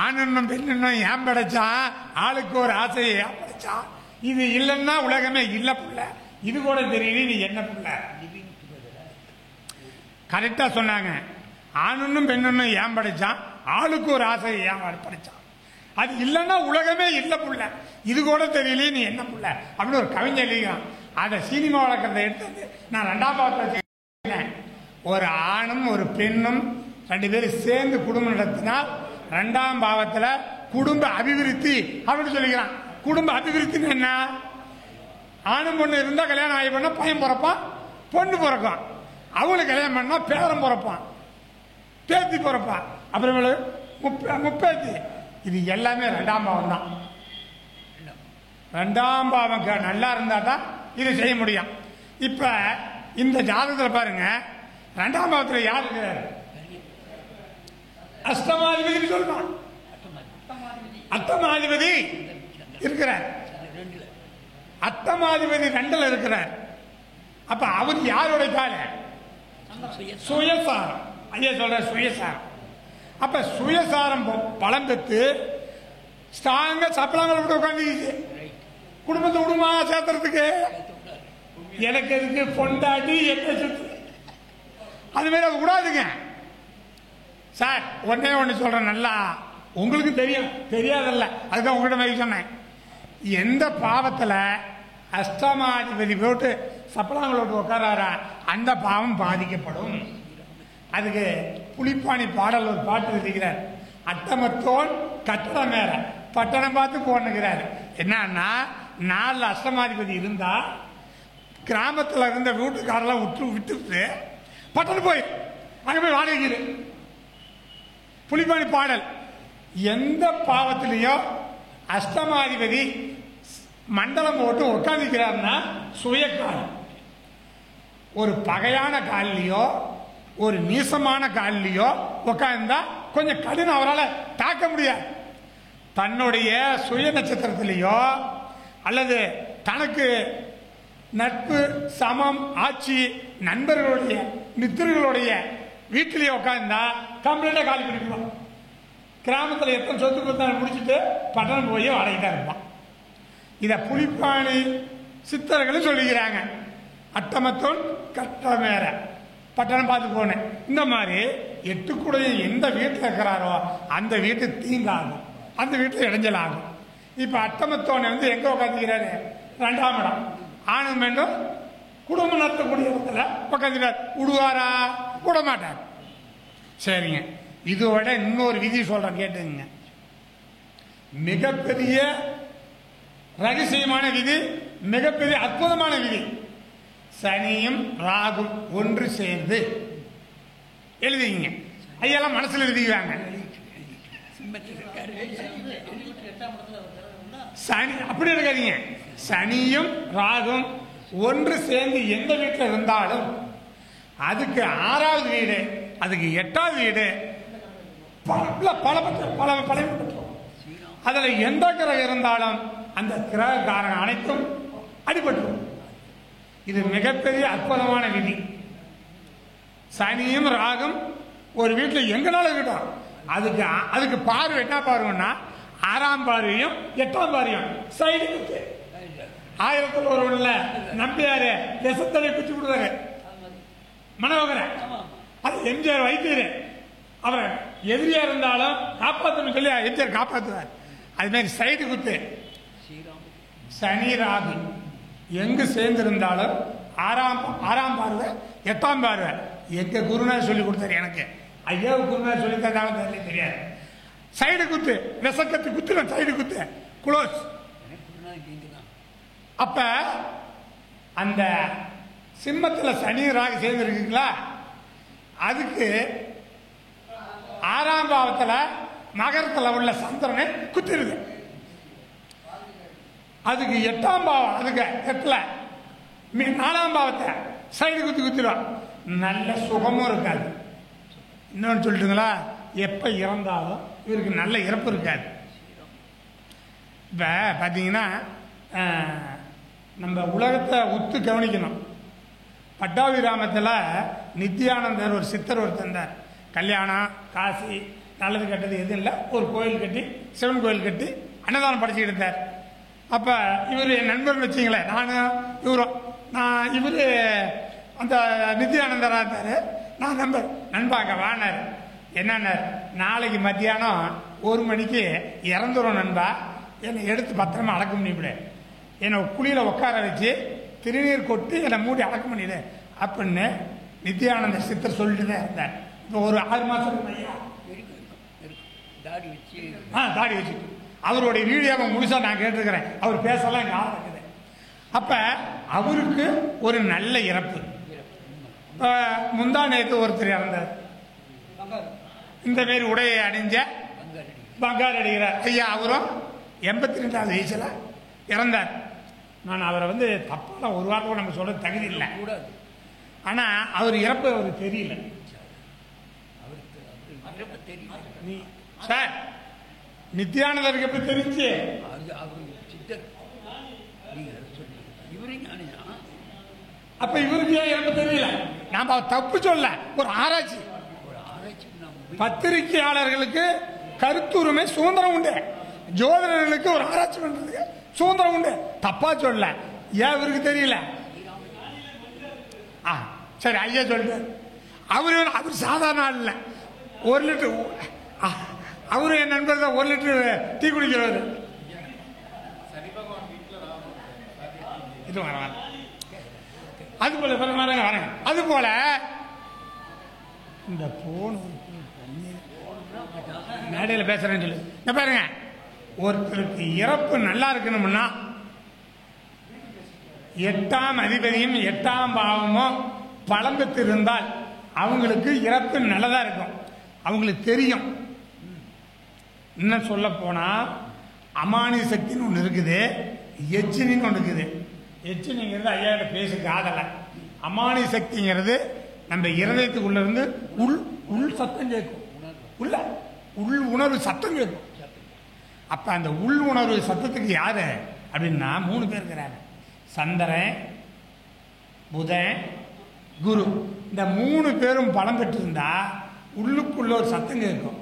ஆணுன்னும் பெண்ணும் ஏன் படைச்சான்? ஆளுக்கு ஒரு ஆசையை ஏன் படைச்சான்? இது இல்லைன்னா உலகமே இல்லை புள்ள. இது கூட தெரியல நீ என்ன புள்ள. கரெக்டா சொன்னாங்க. ஆணுன்னும் பெண்ணும் ஏன் படைச்சான்? ஆளுக்கு ஒரு ஆசையை ஏன் படைச்சான்? அது இல்லைன்னா உலகமே இல்லை புள்ள. இது கூட தெரியல நீ என்ன புள்ள அப்படின்னு ஒரு கவிஞர் எழுதினான். அதை சினிமா வழக்கத்தை எடுத்து நான் 2ஆம் பாவத்தில் ஒரு ஆணும் ஒரு பெண்ணும் 2 பேரும் சேர்ந்து குடும்பம் நடத்தினால் 2ஆம் பாவத்தில் குடும்ப அபிவிருத்தி அப்படின்னு சொல்லிக்கிறான். குடும்ப அபிவிருத்தின்னு என்ன? ஆணும் பொண்ணு இருந்தா கல்யாணம் ஆகி பண்ணா பையன் பிறப்பான், பொண்ணு பிறக்கும். அவங்களுக்கு கல்யாணம் பண்ணா பேரன் பிறப்பான், பேத்தி பிறப்பான், அப்புறமேலு முப்பேத்தி. இது எல்லாமே 2ஆம் பாவம் தான். 2ஆம் பாவம் நல்லா இருந்தா தான் இது செய்ய முடியும். இப்ப இந்த ஜாதகத்தில் பாருங்க, 2ஆம் பாவத்தில் யார் இருக்கிறார்? அஷ்டமாதிபதி சொல்றான். அஷ்டமாதிபதி இருக்கிறார். அஷ்டமாதிபதி 2ல் இருக்கிறார். அப்ப அவர் யாரோட கால? சுயசாரம். ஐயா சொல்ற சுயசாரம். அப்ப சுயசாரம் பலம் பெற்று ஸ்ட்ராங்கா சப்பலாங்களை விட்டு உட்காந்து குடும்பத்தை விடுமா சேர்த்துறதுக்கு? எனக்கு எதுக்கு பொண்டாட்டி என்ன சுத்து அது மாதிரி அது விடாதுங்க சார். ஒன்னே ஒன்று சொல்றேன், நல்லா உங்களுக்கு தெரியும், தெரியாதல்ல, அதுதான் உங்கள்கிட்ட மாதிரி சொன்னேன். எந்த பாவத்தில் அஷ்டமாதிபதி போட்டு சப்பலாங்களோட்டு உட்காராரா அந்த பாவம் பாதிக்கப்படும். அதுக்கு புலிப்பாணி பாடல் ஒரு பாட்டு எழுதிக்கிறார். அட்டமத்தோன் கட்டடம் மேற பட்டணம் பார்த்து போனுங்கிறார். என்னன்னா 4 அஷ்டமாதிபதி இருந்தா கிராமத்தில் இருந்த வீட்டுக்காரெல்லாம் விட்டுட்டு பட்டணம் போய் அங்க போய் வாடகைக்கு. புலிப்பாணி பாடல். எந்த பாவத்திலேயோ அஷ்டமாதிபதி மண்டலம் போட்டு உட்காந்துக்கிறார்னா சுயக்காலம். ஒரு பகையான காலிலையோ ஒரு நீசமான காலிலையோ உட்கார்ந்தா கொஞ்சம் கடினம், அவரால் தாக்க முடியாது. தன்னுடைய சுய நட்சத்திரத்திலேயோ அல்லது தனக்கு நட்பு சமம் ஆட்சி நண்பர்களுடைய மித்திரர்களுடைய வீட்டிலேயே உட்கார்ந்தா கம்ப்ளீட்டா காலி பண்ணிடுவான். கிராமத்தில் எத்தனை சொத்து கொடுத்தாலும் முடிச்சுட்டு பட்டணம் போய் வாடகைதான் இருப்பான். இத புலிப்பாணி சித்தர்களும் சொல்லிக்கிறாங்க. அட்டமத்தோன் கட்டம் வேற பட்டணம் பார்த்து போனேன். இந்த மாதிரி 8 கூட எந்த வீட்டில் இருக்கிறாரோ அந்த வீட்டு தீங்காகும் அந்த வீட்டில் இடைஞ்சல் ஆகும். இப்போ அட்டமத்தோனை வந்து எங்கே உட்காந்துக்கிறாரு? 2ஆம் இடம். ஆணும் பெண்ணும் குடும்பம் நடத்தக்கூடிய இடத்துல உட்காந்துக்கிறார். விடுவாரா? விட மாட்டார். சரிங்க, இதோட இன்னொரு விதி சொல்றேன் கேட்டுங்க. மிகப்பெரிய ரகசியமான விதி, மிகப்பெரிய அற்புதமான விதி. சனியும் ராகும் ஒன்று சேர்ந்து எழுதிங்க. ஐயெல்லாம் மனசுல எழுதிக்குவாங்க. சனி அப்படி இருக்காதீங்க. சனியும் ராகும் ஒன்று சேர்ந்து எந்த வீட்டில் இருந்தாலும் அதுக்கு 6வது வீடு, அதுக்கு 8வது வீடு பல அதுல எந்த கிரகம் இருந்தாலும் அந்த கிரகக்காரன் அனைத்தும் அடிபட்டு. இது மிகப்பெரிய அற்புதமான விதி. சனியும் ராகும் ஒரு வீட்டில் எங்கனாலும் இருக்கட்டும், அதுக்கு பார்வை என்ன பார்வைன்னா 6ஆம் பார்வையும் 8ஆம் பார்வையும் சைடு. 1000 ஒருவன்ல நம்பியாரு தேசத்தலை குச்சி விடுவாரு மனோகர. அது எம்ஜிஆர் வைத்தியர். அவர் எதிரியா இருந்தாலும் காப்பாற்றணும் சொல்லி எம்ஜிஆர் காப்பாற்றுவார். அது மாதிரி சைடு குத்து. சனி ராகு எங்கு சேர்ந்திருந்தாலும் 6ஆம் பார்வை 8ஆம் பார்வை எங்க குருநாதர் சொல்லி கொடுத்தாரு. எனக்கு ஐயாவு குருநாதர் சொல்லி தந்தாலும் தெரியாது. சைடு குத்து, விசக்கத்து குத்து, சைடு குத்து குளோஸ். அப்ப அந்த சிம்மத்தில் சனி ராகு சேர்ந்துருக்குங்களா, அதுக்கு 6ஆம் பாவத்தில் மகரத்தில் உள்ள சந்திரனை குத்திருது. அதுக்கு 8ஆம் பாவம், அதுக்கு 8ல் 4ஆம் பாவத்தை சைடு குத்திடும். நல்ல சுகமும் இருக்காது. இன்னொன்று சொல்லிட்டுங்களா, எப்ப இறந்தாலும் இவருக்கு நல்ல இறப்பு இருக்காது. இப்ப பாத்தீங்கன்னா நம்ம உலகத்தை உத்து கவனிக்கணும். பட்டாபிராமத்தில் நித்யானந்தர் ஒரு சித்தர் ஒரு தந்தார். கல்யாணம், காசி, நல்லது கெட்டது எதுவும் இல்லை, ஒரு கோயில் கட்டி, சிவன் கோயில் கட்டி அன்னதானம் படைச்சிக்கிட்டு இருந்தார். அப்போ இவர் என் நண்பர்னு வச்சிங்களேன், நானும் இவரும். இவர் அந்த நித்யானந்தராக இருந்தார். நான் நண்பாங்க வானார். என்னன்னார், நாளைக்கு மத்தியானம் 1 மணிக்கு இறந்துடும் நண்பா, என்னை எடுத்து பத்திரமா அடக்கம் பண்ணிவிடு, என்னை குழியில் உட்கார வச்சு திருநீர் கொட்டி என்னை மூடி அடக்கம் பண்ணிடு அப்படின்னு நித்யானந்த சித்தர் சொல்லிட்டு தான் இருந்தார். இப்போ ஒரு 6 மாதம் ஐயா தாடி வச்சு அவருடைய வீடியோவை முழுசா நான் கேட்டிருக்கிறேன். அவர் பேசலாம் எங்க ஆள் இருக்குது. அப்ப அவருக்கு ஒரு நல்ல இறப்பு. முந்தா நேற்று ஒருத்தர் இறந்தார். இந்த மாரி உடையை அணிஞ்ச பங்கார் அடிக்கிறார் ஐயா. அவரும் 82வது வயசுல இறந்தார். நான் அவரை வந்து தப்பான ஒரு வார்த்தை நம்ம சொல்ல தகுதி இல்லை. ஆனா அவர் இறப்பு அவருக்கு தெரியல. சார் நித்யானந்தருக்கு எப்படி தெரிஞ்சு? அப்ப இவருக்கு ஏன் இறப்பு தெரியல? நாம தப்பு சொல்ல, ஒரு ஆராய்ச்சி. பத்திரிகையாளர்களுக்கு கருத்துரிமை சுதந்திரம் உண்டு, ஜோதிடர்களுக்கு ஒரு ஆராய்ச்சி பண்றதுக்கு சுதந்திரம் உண்டு. தப்பா சொல்ல, ஏன் இவருக்கு தெரியல? சரி ஐயா சொல்லிட்டு அவரு சாதாரண ஆள் இல்லை. 1 லிட்டர் அவரு என் நண்பர் தான் 1 லிட்டர் டீ குடிக்கிறவர். இது வர அது போல வரேன். அது போல இந்த போன் மேடையில் பேசுறேன்னு சொல்லி பாருங்க, ஒருத்தருக்கு இறப்பு நல்லா இருக்கணும்னா 8ஆம் அதிபதியும் 8ஆம் பாவமும் பலம் பெற்று இருந்தால் அவங்களுக்கு இறப்பு நல்லதா இருக்கும். அவங்களுக்கு தெரியும். இன்னும் சொல்ல போனா அமானி சக்தின்னு ஒன்று இருக்குது, எச்சினின்னு ஒன்று இருக்குது. எச்சினிங்கிறது ஐயாவோட பேசு காதலை. அமானி சக்திங்கிறது நம்ம இருதயத்துக்குள்ள இருந்து உள் சத்தம் கேட்கும், உள் உணர்வு சத்தம் கேட்கும். அப்ப அந்த உள் உணர்வு சத்தத்துக்கு யாரு அப்படின்னா 3 பேர் இருக்கிறாங்க. சந்திரன், புதன், குரு. இந்த 3 பேரும் பலம் பெற்றிருந்தா உள்ளுக்குள்ள ஒரு சத்தம் கேட்கும்.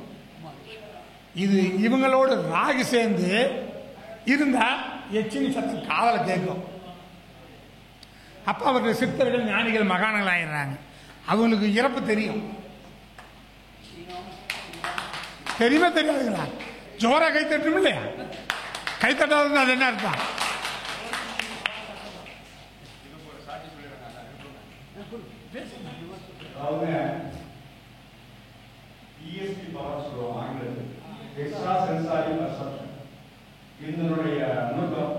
இது இவங்களோடு ராகு சேர்ந்து இருந்தா எச்சினி சத்தம் காதல கேட்கும். அப்ப அவர்கள் சித்தர்கள், ஞானிகள், மகான்கள் ஆயிடுறாங்க. அவங்களுக்கு இறப்பு தெரியும். தெரியுமா தெரியாதுங்களா? ஜோரா கை தட்டணும் இல்லையா? கை தட்டாது அது என்ன அர்த்தம்? ESP பவர் சொல்லுவோம் ஆங்கிலத்தில், எக்ஸ்ட்ரா சென்சாரி பர்செப்ஷன். இதனுடைய நுணுக்கம்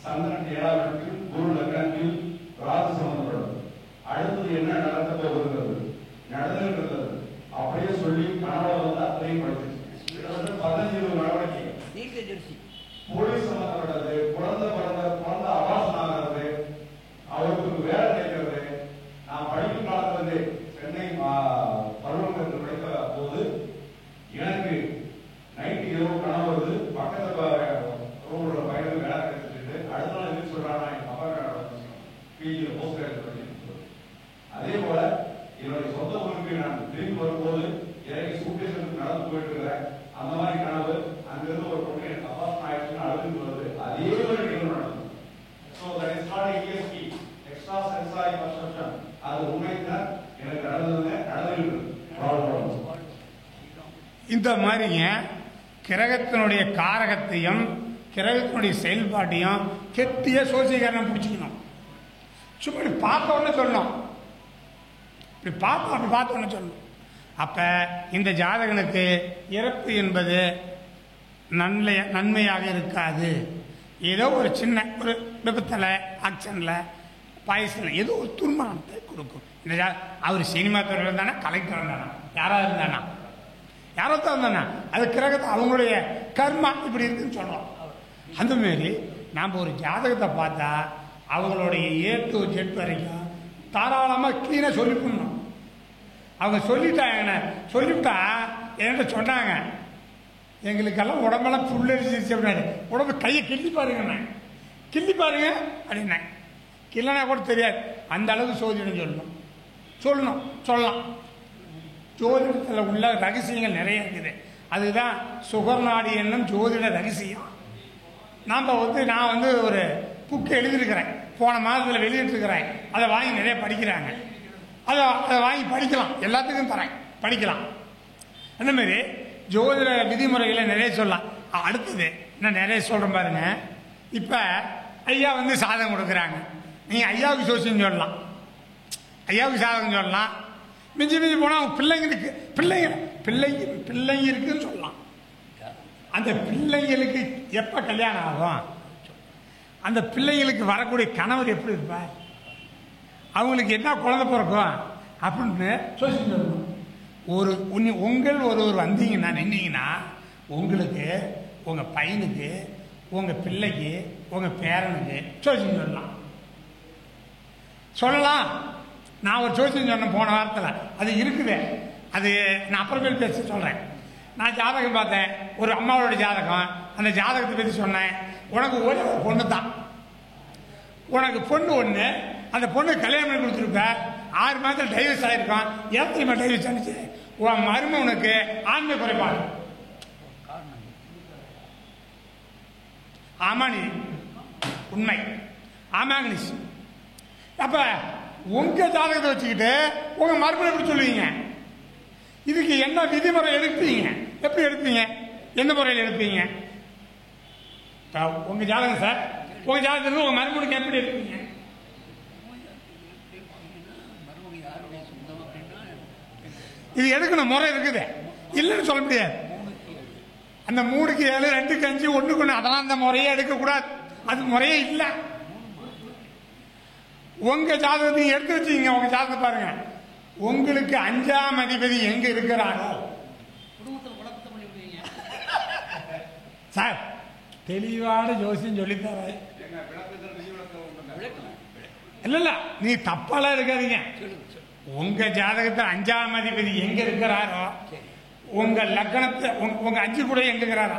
சந்திரன் 7ஆம் இடத்தில், குரு லக்னத்தில் ராகு சம்பந்தப்படுறது. அடுத்தது என்ன நடக்க போகுதுங்கிறது, நடந்துகிறது அப்படியே சொல்லி கனவுல வந்து அத்தனையும் படிச்சிருச்சு. 15 நடவடிக்கை போலீஸ் சம்பந்தப்பட்டது, குழந்தை ஆபாசம் ஆகிறது, அவருக்கு வேலை கிடைக்கிறது. நான் படிக்கும் காலத்துல இருந்து சென்னை பருவங்கள் படித்த போது எனக்கு நைட்டு இரவு கனவு வருது, பக்கத்துல ரோடுல பையனுக்கு வேலை கிடைச்சிட்டு அடுத்த நாள் எதுக்கு சொல்றாங்க எங்க அப்பா பிஜியில் போஸ்ட் கிராஜுவேட். அதே போல என்னுடைய சொந்த ஊருக்கு நான் திரும்பி வரும்போது இறங்கி சூப்பேஷனுக்கு நடந்து போயிட்டு இருக்கிறேன். அந்த மாதிரி கனவு, அங்கிருந்து ஒரு பொண்ணு எனக்கு அபாசம் ஆயிடுச்சுன்னு அழுது வருது. அதே மாதிரி நிகழ்வு நடந்தது. So that is called ESP, extra sensory perception. அது உண்மைதான் எனக்கு நடந்துருக்கு. இந்த மாதிரிங்க கிரகத்தினுடைய காரகத்தையும் கிரகத்தினுடைய செயல்பாட்டையும் கெட்டிய சோசியக்காரன் பிடிச்சிக்கணும். சும்மா இப்படி பார்த்த உடனே சொல்லணும், இப்படி பார்த்த உடனே சொல்லணும். அப்போ இந்த ஜாதகனுக்கு இறப்பு என்பது நன்மையாக இருக்காது. ஏதோ ஒரு சின்ன ஒரு விபத்தில், ஆக்சிடென்ட்ல, பாயசத்தில் ஏதோ ஒரு துர்மரணத்தை கொடுக்கும். இந்த அவர் சினிமா துறையில் இருந்தானா, கலைஞர் இருந்தானா, யாராவது இருந்தானா, யாரோ தான் இருந்தானா, அது கிரகத்தை அவங்களுடைய கர்மா இப்படி இருக்குன்னு சொல்கிறோம். அந்த மாரி நாம் ஒரு ஜாதகத்தை பார்த்தா அவங்களுடைய A to Z வரைக்கும் தாராளமாக க்ளீனாக சொல்லி பண்ணணும். அவங்க சொல்லிவிட்டா என்கிட்ட சொன்னாங்க, எங்களுக்கெல்லாம் உடம்பெல்லாம் புல்லரிச்சிருச்சு அப்படின்னாரு. உடம்பு கையை கிள்ளி பாருங்க, கிள்ளி பாருங்க அப்படின்னா, கிள்ளனா கூட தெரியாது. அந்த அளவுக்கு சோதிடம் சொல்லலாம். ஜோதிடத்தில் உள்ள ரகசியங்கள் நிறைய இருக்குது. அதுதான் சுகர்நாடி என்னும் ஜோதிட ரகசியம். நான் ஒரு புக்கு எழுதியிருக்கிறேன், போன மாதத்தில் வெளியிட்டிருக்கிறேன். அதை வாங்கி நிறைய படிக்கிறாங்க. அதை வாங்கி படிக்கலாம், எல்லாத்துக்கும் தரேன், படிக்கலாம். அந்தமாரி ஜோதிட விதிமுறைகளை நிறைய சொல்லலாம். அடுத்தது நான் நிறைய சொல்கிறேன் பாருங்க. இப்போ ஐயா சாதகம் கொடுக்குறாங்க, நீங்கள் ஐயாவுக்கு ஜோசியம் சொல்லலாம், ஐயாவுக்கு சாதகம் சொல்லலாம். மிஞ்சி போனால் அவங்க பிள்ளைங்க இருக்குன்னு சொல்லலாம். அந்த பிள்ளைங்களுக்கு எப்போ கல்யாணம் ஆகும், அந்த பிள்ளைங்களுக்கு வரக்கூடிய கணவர் எப்படி இருப்பார், அவங்களுக்கு என்ன குழந்தை பிறக்கும் அப்படின்னு ஜோசியம் சொல்லணும். உங்கள் ஒருவர் வந்தீங்கன்னா நின்னீங்கன்னா உங்களுக்கு, உங்கள் பையனுக்கு, உங்கள் பிள்ளைக்கு, உங்கள் பேரனுக்கு ஜோசியம் சொல்லலாம். நான் ஒரு ஜோசியம் சொன்னேன் போன வாரத்தில், அது இருக்குது. அது நான் அப்புறமேல் பேச சொல்கிறேன். நான் ஜாதகம் பார்த்தேன், ஒரு அம்மாவோட ஜாதகம். அந்த ஜாதகத்தை பற்றி சொன்னேன். உனக்கு ஒரே ஒரு பொண்ணு தான், உனக்கு பொண்ணு ஒன்று, அந்த பொண்ணு கல்யாணம் பண்ணி கொடுத்துருப்ப, 6 மாதத்தில் டைவர்ஸ் ஆகிருக்கான். எத்தனை டைவர்ஸ் ஆனிச்சு, உன் மருமகனுக்கு ஆண்மை குறைபாடு. ஆமானி உண்மை, ஆமாங்க. அப்ப உங்க ஜாதகத்தை வச்சுக்கிட்டு உங்க மறுபடியும் எப்படி சொல்லுவீங்க? இதுக்கு என்ன விதிமுறை எடுப்பீங்க? எப்படி எடுப்பீங்க? எந்த முறையில் எடுப்பீங்க? உங்க ஜாதகம் சார், உங்க ஜாதகத்துக்கு உங்க மறுபடியும் எப்படி எடுப்பீங்க? இது எடுக்கணும், முறை இருக்குது, இல்லைன்னு சொல்ல முடியாது. அந்த 3க்கு 7, 2க்கு 5, 1க்கு 1 அதெல்லாம் அந்த முறையே எடுக்கக்கூடாது. அது முறையே இல்லை. உங்க ஜாதகத்தை எடுத்து வச்சுங்க. உங்க ஜாதகத்தை பாருங்க, உங்களுக்கு 5ஆம் அதிபதி எங்க இருக்கிறாரோ, சார் தெளிவான ஜோசியம் சொல்லித்தர. இல்ல நீ தப்பாலாம் இருக்காதீங்க. உங்க ஜாதகத்தை 5ஆம் அதிபதி எங்க இருக்கிறாரோ, உங்க லக்னத்தை, உங்க 5 கூட எங்க இருக்கிறாரோ,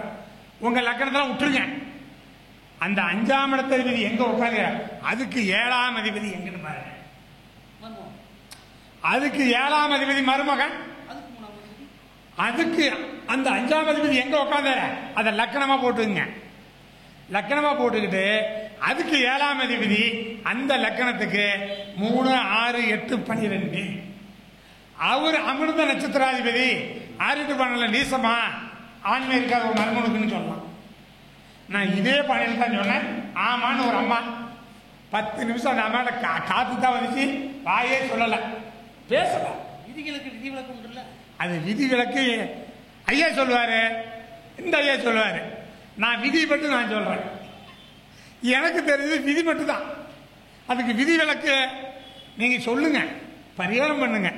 உங்க லக்னத்தை விட்டுருங்க. அந்த 5ஆம் இடத்ததிபதி எங்க உட்காந்துக்கிறார், அதுக்கு 7ஆம் அதிபதி எங்கன்னு பாருங்க. அதுக்கு 7ஆம் அதிபதி மருமகன், அதுக்கு அந்த 5ஆம் அதிபதி எங்க உட்காந்து அதை லக்கணமா போட்டுங்க. லக்கணமா போட்டுக்கிட்டு அதுக்கு 7ஆம் அதிபதி அந்த லக்கணத்துக்கு 3, 6, 8, 12. அவர் அமிர்த நட்சத்திராதிபதி 6, 8, 12 நீசமா ஆண்மை இருக்காது ஒரு மருமனுக்குன்னு சொல்லலாம். நான் இதே பாணியில் தான் சொன்னேன். ஆமான்னு ஒரு அம்மா 10 நிமிஷம் அந்த அம்மாட்ட காத்து தான் வந்துச்சு, வாயே சொல்லலை, பேசல. விதிகளுக்கு விதிவிலக்கு உண்டுல்ல, அது விதிவிலக்கு ஐயா சொல்லுவாரு, இந்த ஐயா சொல்லுவாரு. நான் விதி மட்டும் நான் சொல்றேன், எனக்கு தெரிஞ்சது விதி மட்டும் தான். அதுக்கு விதிவிலக்கு நீங்க சொல்லுங்க, பரிகாரம் பண்ணுங்க.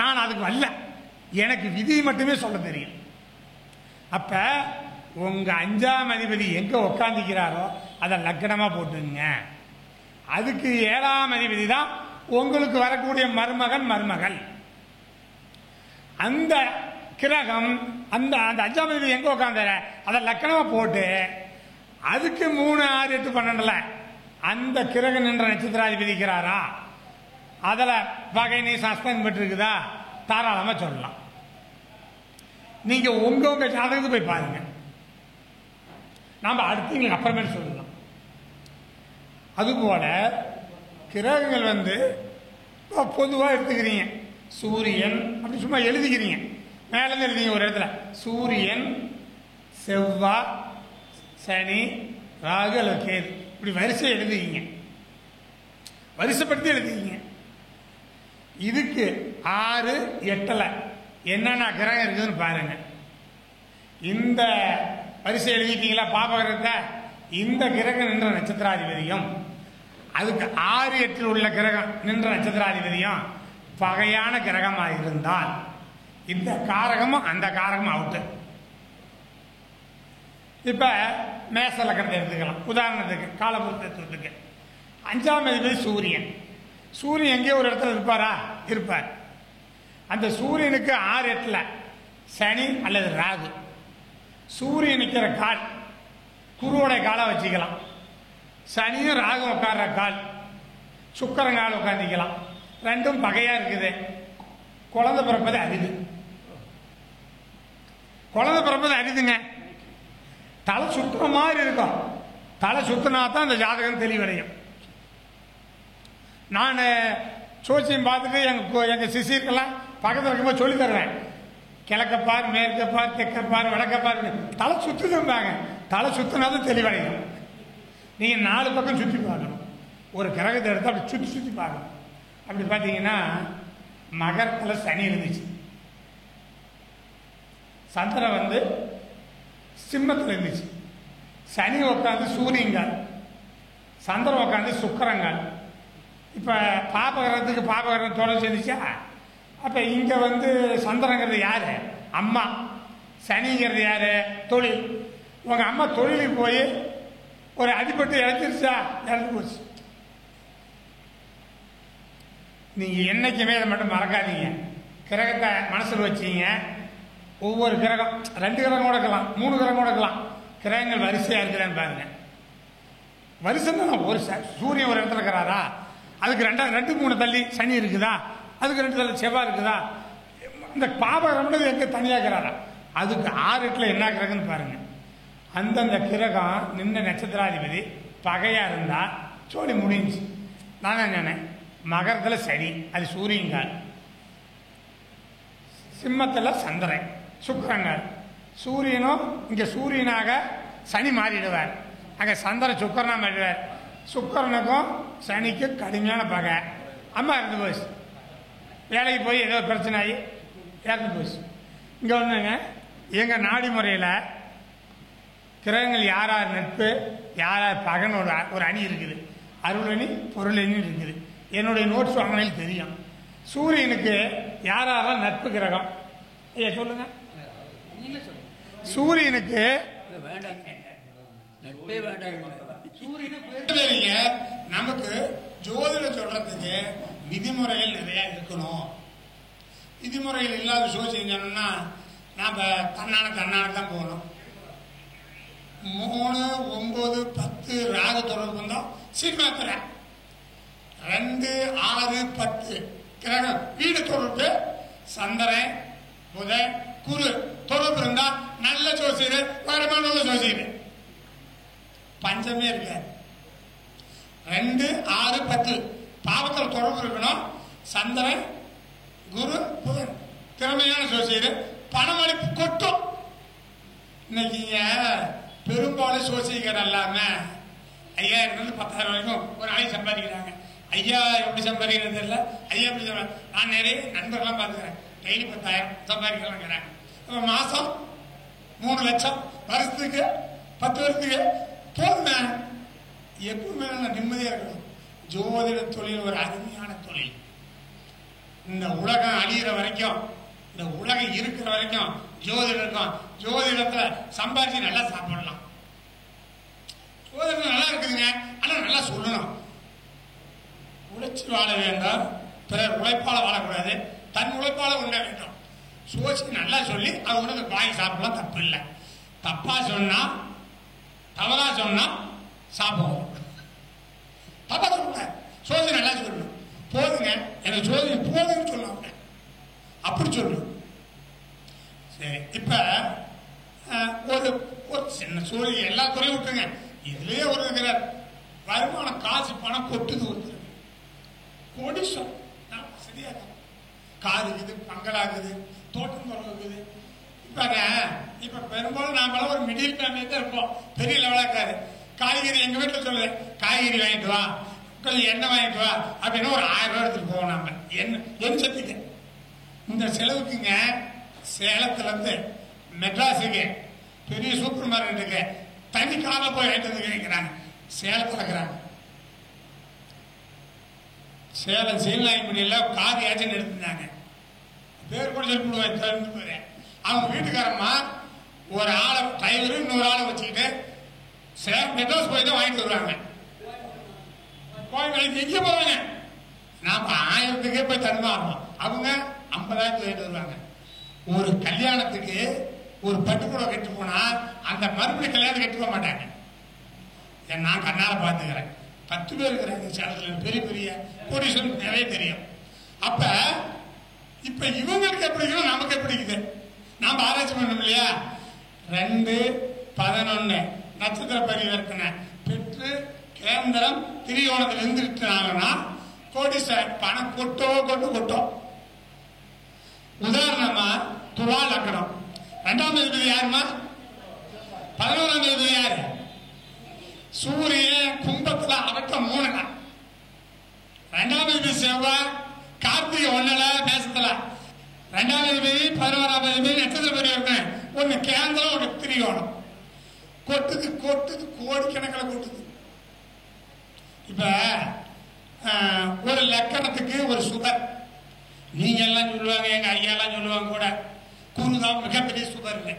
நான் அதுக்கு வரல, எனக்கு விதி மட்டுமே சொல்ல தெரியும். அப்ப உங்க 5ஆம் அதிபதி எங்க உட்காந்துக்கிறாரோ அதை லக்கணமா போட்டுங்க. அதுக்கு 7ஆம் அதிபதி தான் உங்களுக்கு வரக்கூடிய மருமகன் மருமகள். அந்த கிரகம் அந்த 5ஆம் அதிபதி எங்க உட்காந்தார அதை லக்கணமா போட்டு அதுக்கு 3, 6, 8, 12 அந்த கிரகம் என்ற நட்சத்திராதிபதிக்கிறாரா, அதுல பகை நீ சஸ்பெண்ட் பெற்றிருக்குதா, தாராளமா சொல்லலாம். நீங்க உங்க ஜாதகத்தை போய் பாருங்க, நாம அடுத்தவங்களுக்கு அப்புறமேட்டு சொல்லலாம். அதுபோல கிரகங்கள் பொதுவாக எடுத்துக்கிறீங்க. சூரியன் அப்படி சும்மா எழுதிக்கிறீங்க, மேலே எழுதிங்க ஒரு இடத்துல சூரியன், செவ்வாய், சனி, ராகு அல்லது கேது, இப்படி வரிசை எழுதிக்கிங்க, வரிசைப்படுத்தி எழுதிக்கிங்க. இதுக்கு 6, 8 என்னென்ன கிரகம் இருக்குதுன்னு பாருங்க. இந்த வரிசை எழுதிட்டீங்களா பாபகிரகத்தை, இந்த கிரகம் நின்ற நட்சத்திராதிபதியும் அதுக்கு 6, 8 உள்ள கிரகம் நின்ற நட்சத்திராதிபதியும் பகையான கிரகமாக இருந்தால் இந்த காரகமும் அந்த காரகமும் அவுட்டு. இப்ப மேச லக்கணத்தை எடுத்துக்கலாம். உதாரணத்துக்கு காலபுருஷத்துக்கு 5ஆம் அதிபதி சூரியன். சூரியன் எங்கேயோ ஒரு இடத்துல இருப்பாரா, இருப்பார். அந்த சூரியனுக்கு 6, 8 சனி அல்லது ராகு. சூரியன் நிற்கிற கால் குருவோட காலை வச்சுக்கலாம். சனியும் ராகு உட்கார்ற கால் சுக்கரங்கால் உட்காந்துக்கலாம். ரெண்டும் பகையா இருக்குது. குழந்தை பிறப்பது அரிது, குழந்தை பிறப்பது அரிதுங்க. தலை சுத்துற மாதிரி இருக்கும். தலை சுத்தினா தான் அந்த ஜாதகம் தெளிவடையும். நான் சோசியம் பார்த்துட்டு எங்க சிசியர்கள்லாம் பக்கத்தில் இருக்கும்போது சொல்லி தருவேன். கிழக்கப்பார், மேற்கப்பார், தெற்கப்பார், வடக்கப்பார், தலை சுத்துதும்பாங்க. தலை சுத்தினா தான் தெளிவடையும். நீங்க 4 பக்கம் சுற்றி பார்க்கணும். ஒரு கிரகத்தை எடுத்து அப்படி சுற்றி சுற்றி பார்க்கணும். அப்படி பார்த்தீங்கன்னா மகரத்தில் சனி இருந்துச்சு, சந்திரன் சிம்மத்தில் இருந்துச்சு. சனி உட்காந்து சூரியங்கால், சந்திரன் உட்காந்து சுக்கரங்கால். இப்போ பாபகிரகத்துக்கு பாபகிரகம் தொடர்ச்சி இருந்துச்சா. அப்போ இங்கே சந்திரங்கிறது யாரு, அம்மா. சனிங்கிறது யாரு, தொழில். உங்கள் அம்மா தொழிலுக்கு போய் ஒரு அடிபட்டு இறச்சிருச்சா, இறந்து போச்சு. நீங்கள் என்னைக்குமே இதை மட்டும் மறக்காதீங்க. கிரகத்தை மனசில் வச்சிங்க. ஒவ்வொரு கிரகம் 2 கிரகம் கூட இருக்கலாம், 3 கிரகம் கூட இருக்கலாம். கிரகங்கள் வரிசையாக இருக்குதான்னு பாருங்க. வரிசை தான். ஒரு சூரியன் ஒரு இடத்துல இருக்கிறாரா, அதுக்கு 2, 3 தள்ளி சனி இருக்குதா, அதுக்கு 2 தள்ளி செவ்வாய் இருக்குதா. இந்த பாபகிரகம் எங்க தனியாக இருக்கிறாரா, அதுக்கு 6, 8 என்ன கிரகம்னு பாருங்க. அந்தந்த கிரகம் நின்ற நட்சத்திராதிபதி பகையா இருந்தா சோழி முடிஞ்சு. நான் சொன்னேன் மகரத்தில் சனி, அது சூரியங்கால். சிம்மத்தில் சந்திரன், சுக்கரங்கால். சூரியனும் இங்கே சூரியனாக சனி மாறிடுவார், அங்கே சந்திரன் சுக்கரனா மாறிடுவார். சுக்கரனுக்கும் சனிக்கும் கடுமையான பகை. அம்மா இறந்து போச்சு, வேலைக்கு போய் ஏதோ பிரச்சனை ஆகி இறந்து போச்சு. இங்கே ஒன்றுங்க, எங்கள் நாடி முறையில் கிரகங்கள் யார் யார் நட்பு யார் யார் பகன்னு ஒரு அணி இருக்குது. அருளணி பொருளணி இருக்குது. என்னுடைய நோட்ஸ் வாங்கினால் தெரியும். சூரியனுக்கு யார் யாரெல்லாம் நட்பு கிரகம் ஐயா சொல்லுங்க. சூரியனுக்கு நமக்கு ஜோதிடம் சொல்றதுக்கு விதிமுறைகள் நிறைய இருக்கணும். விதிமுறைகள் இல்லாத ஜோசியம் சொன்னோம்னா நாம தன்னான தான் போகணும். 3, 9, 10 ராகு தொடர்பு வந்தோம். சிம்மத்தில் 2, 6, 10 கிரகம் வீடு தொடர்பு. சந்திரன், புதன், குரு தொடர்பு இருந்தா நல்ல ஜோசியர், வருமானம் ஜோசியர். பஞ்சமே இருக்க 2, 6, 10 பாவத்தில் தொடர்பு இருக்கணும். சந்திரன், குரு, புதன் திறமையான ஜோசியர். பணமளிப்பு கொட்டும். இன்னைக்கு பெரும்பாலும் சோசியக்கார இல்லாம 5000 10,000 வரைக்கும் ஒரு நாளைக்கு சம்பாதிக்கிறாங்க. ஐயா எப்படி சம்பாதிக்கிறது தெரியல. ஐயா எப்படி நான் நிறைய நண்பர்கள்லாம் பார்த்துக்கிறேன். டெய்லி 10,000 சம்பாதிக்கலாம்ங்கிறாங்க. மாசம் 3 லட்சம், வருஷத்துக்கு 10 வருஷத்துக்கு போதுமே. எப்பவுமே நிம்மதியா இருக்கணும். ஜோதிட தொழில் ஒரு அருமையான தொழில். இந்த உலகம் அழிகிற வரைக்கும், இந்த உலகம் இருக்கிற வரைக்கும் ஜோதிடம் இருக்கும். ஜோதிடத்துல சம்பாதிச்சு நல்லா சாப்பிடலாம். ஜோதிடம் நல்லா இருக்குதுங்க, ஆனா நல்லா சொல்லணும். உழைச்சி வாழ வேண்டும், பிறர் உழைப்பால வாழக்கூடாது, தன் உழைப்பால உண்ண வேண்டும். சோசி நல்லா சொல்லி அது உனக்கு வாங்கி சாப்பிடலாம், தப்பு இல்லை. தப்பா சொன்னா, தவறா சொன்னா சாப்பிடுவோம். தப்பா சொல்ல சோதி நல்லா சொல்லணும். போதுங்க எனக்கு சோதி போதுன்னு சொல்லுவாங்க, அப்படி சொல்லணும். சரி, இப்ப ஒரு ஒரு சின்ன சோழி எல்லா துறையும் விட்டுருங்க. இதுலயே ஒரு இருக்கிறார், வருமானம் காசு பணம் கொட்டுது, ஒருத்தர் கோடிஷம் சரியா காது இருக்குது, பங்களாகுது, தோட்டம் தொடங்குது. இப்ப பெரும்பாலும் நாமெல்லாம் ஒரு மிடில் ஃபேமிலி தான் இருப்போம், பெரிய லெவலா இருக்காது. காய்கறி எங்க வீட்டில் சொல்லுது, காய்கறி வாங்கிட்டு வா, கொஞ்சம் எண்ணெய் வாங்கிட்டு வா அப்படின்னு ஒரு 1000 ரூபாய் எடுத்துட்டு போவோம். நாம என் சத்துக்கு இந்த செலவுக்குங்க சேலத்துல இருந்து மெட்ராஸுக்கு பெரிய சூப்பர் மார்க்கெட்டுக்கு தனி கால போய் வாங்கிட்டு வந்து கேட்கிறாங்க. சேலத்தில் இருக்கிறாங்க. சேலம் சீலாய்மணியில கார் ஏஜென்ட் எடுத்திருந்தாங்க. பேர் கூட சொல்லி அவங்க வீட்டுக்காரம்மா ஒரு ஆளை டிரைவரு இன்னொரு ஆளை வச்சுக்கிட்டு மெட்ராஸ் போய் தான் வாங்கிட்டு வருவாங்க. எங்க போவாங்க, நாம 1000க்கே போய் தடுமாறோம், அவங்க 50,000 வாங்கிட்டு வருவாங்க. ஒரு கல்யாணத்துக்கு ஒரு பட்டுக்கூட கட்டி போனா அந்த மறுபடியும் கல்யாணம் கட்டி போக மாட்டாங்க. நான் கண்ணால பாத்துக்கிறேன். 10 பேர் இருக்கிறாங்க சேலத்துல, பெரிய பெரிய கோடீஸ்வரன் நிறைய தெரியும். அப்ப இப்ப இவங்களுக்கு எப்படி இருக்குது, நமக்கு எப்படி இருக்குது, நாம ஆராய்ச்சி பண்ணணும் இல்லையா? 2-11 நட்சத்திர பரிவர்த்தனை பெற்று கேந்திரம் திரியோணத்தில் இருந்துட்டாங்கன்னா கோடீஸ்வரன் பணம் கொட்டும். உதாரணமா துலா லக்னம், 2ஆம் அதிபதி யாருமா? 11ஆம் அதிபதி யாரு? சூரியன் கும்பத்துல அவட்ட 3. 2ஆம் அதிபதி செவ்வாய் கார்த்திகை 1 மேசத்துல. 2ஆம் அதிபதி 11ஆம் அதிபதி நட்சத்திர பரிவர்த்தனை, ஒண்ணு கேந்திரம் ஒரு திரியோணம். கொட்டுது கோடிக்கணக்கில் கொட்டுது. இப்ப ஒரு லக்கணத்துக்கு ஒரு சுகர், நீங்க எல்லாம் சொல்லுவாங்க, எங்க ஐயா எல்லாம் சொல்லுவாங்க கூட, குருதான் மிகப்பெரிய சுகர் இல்லை.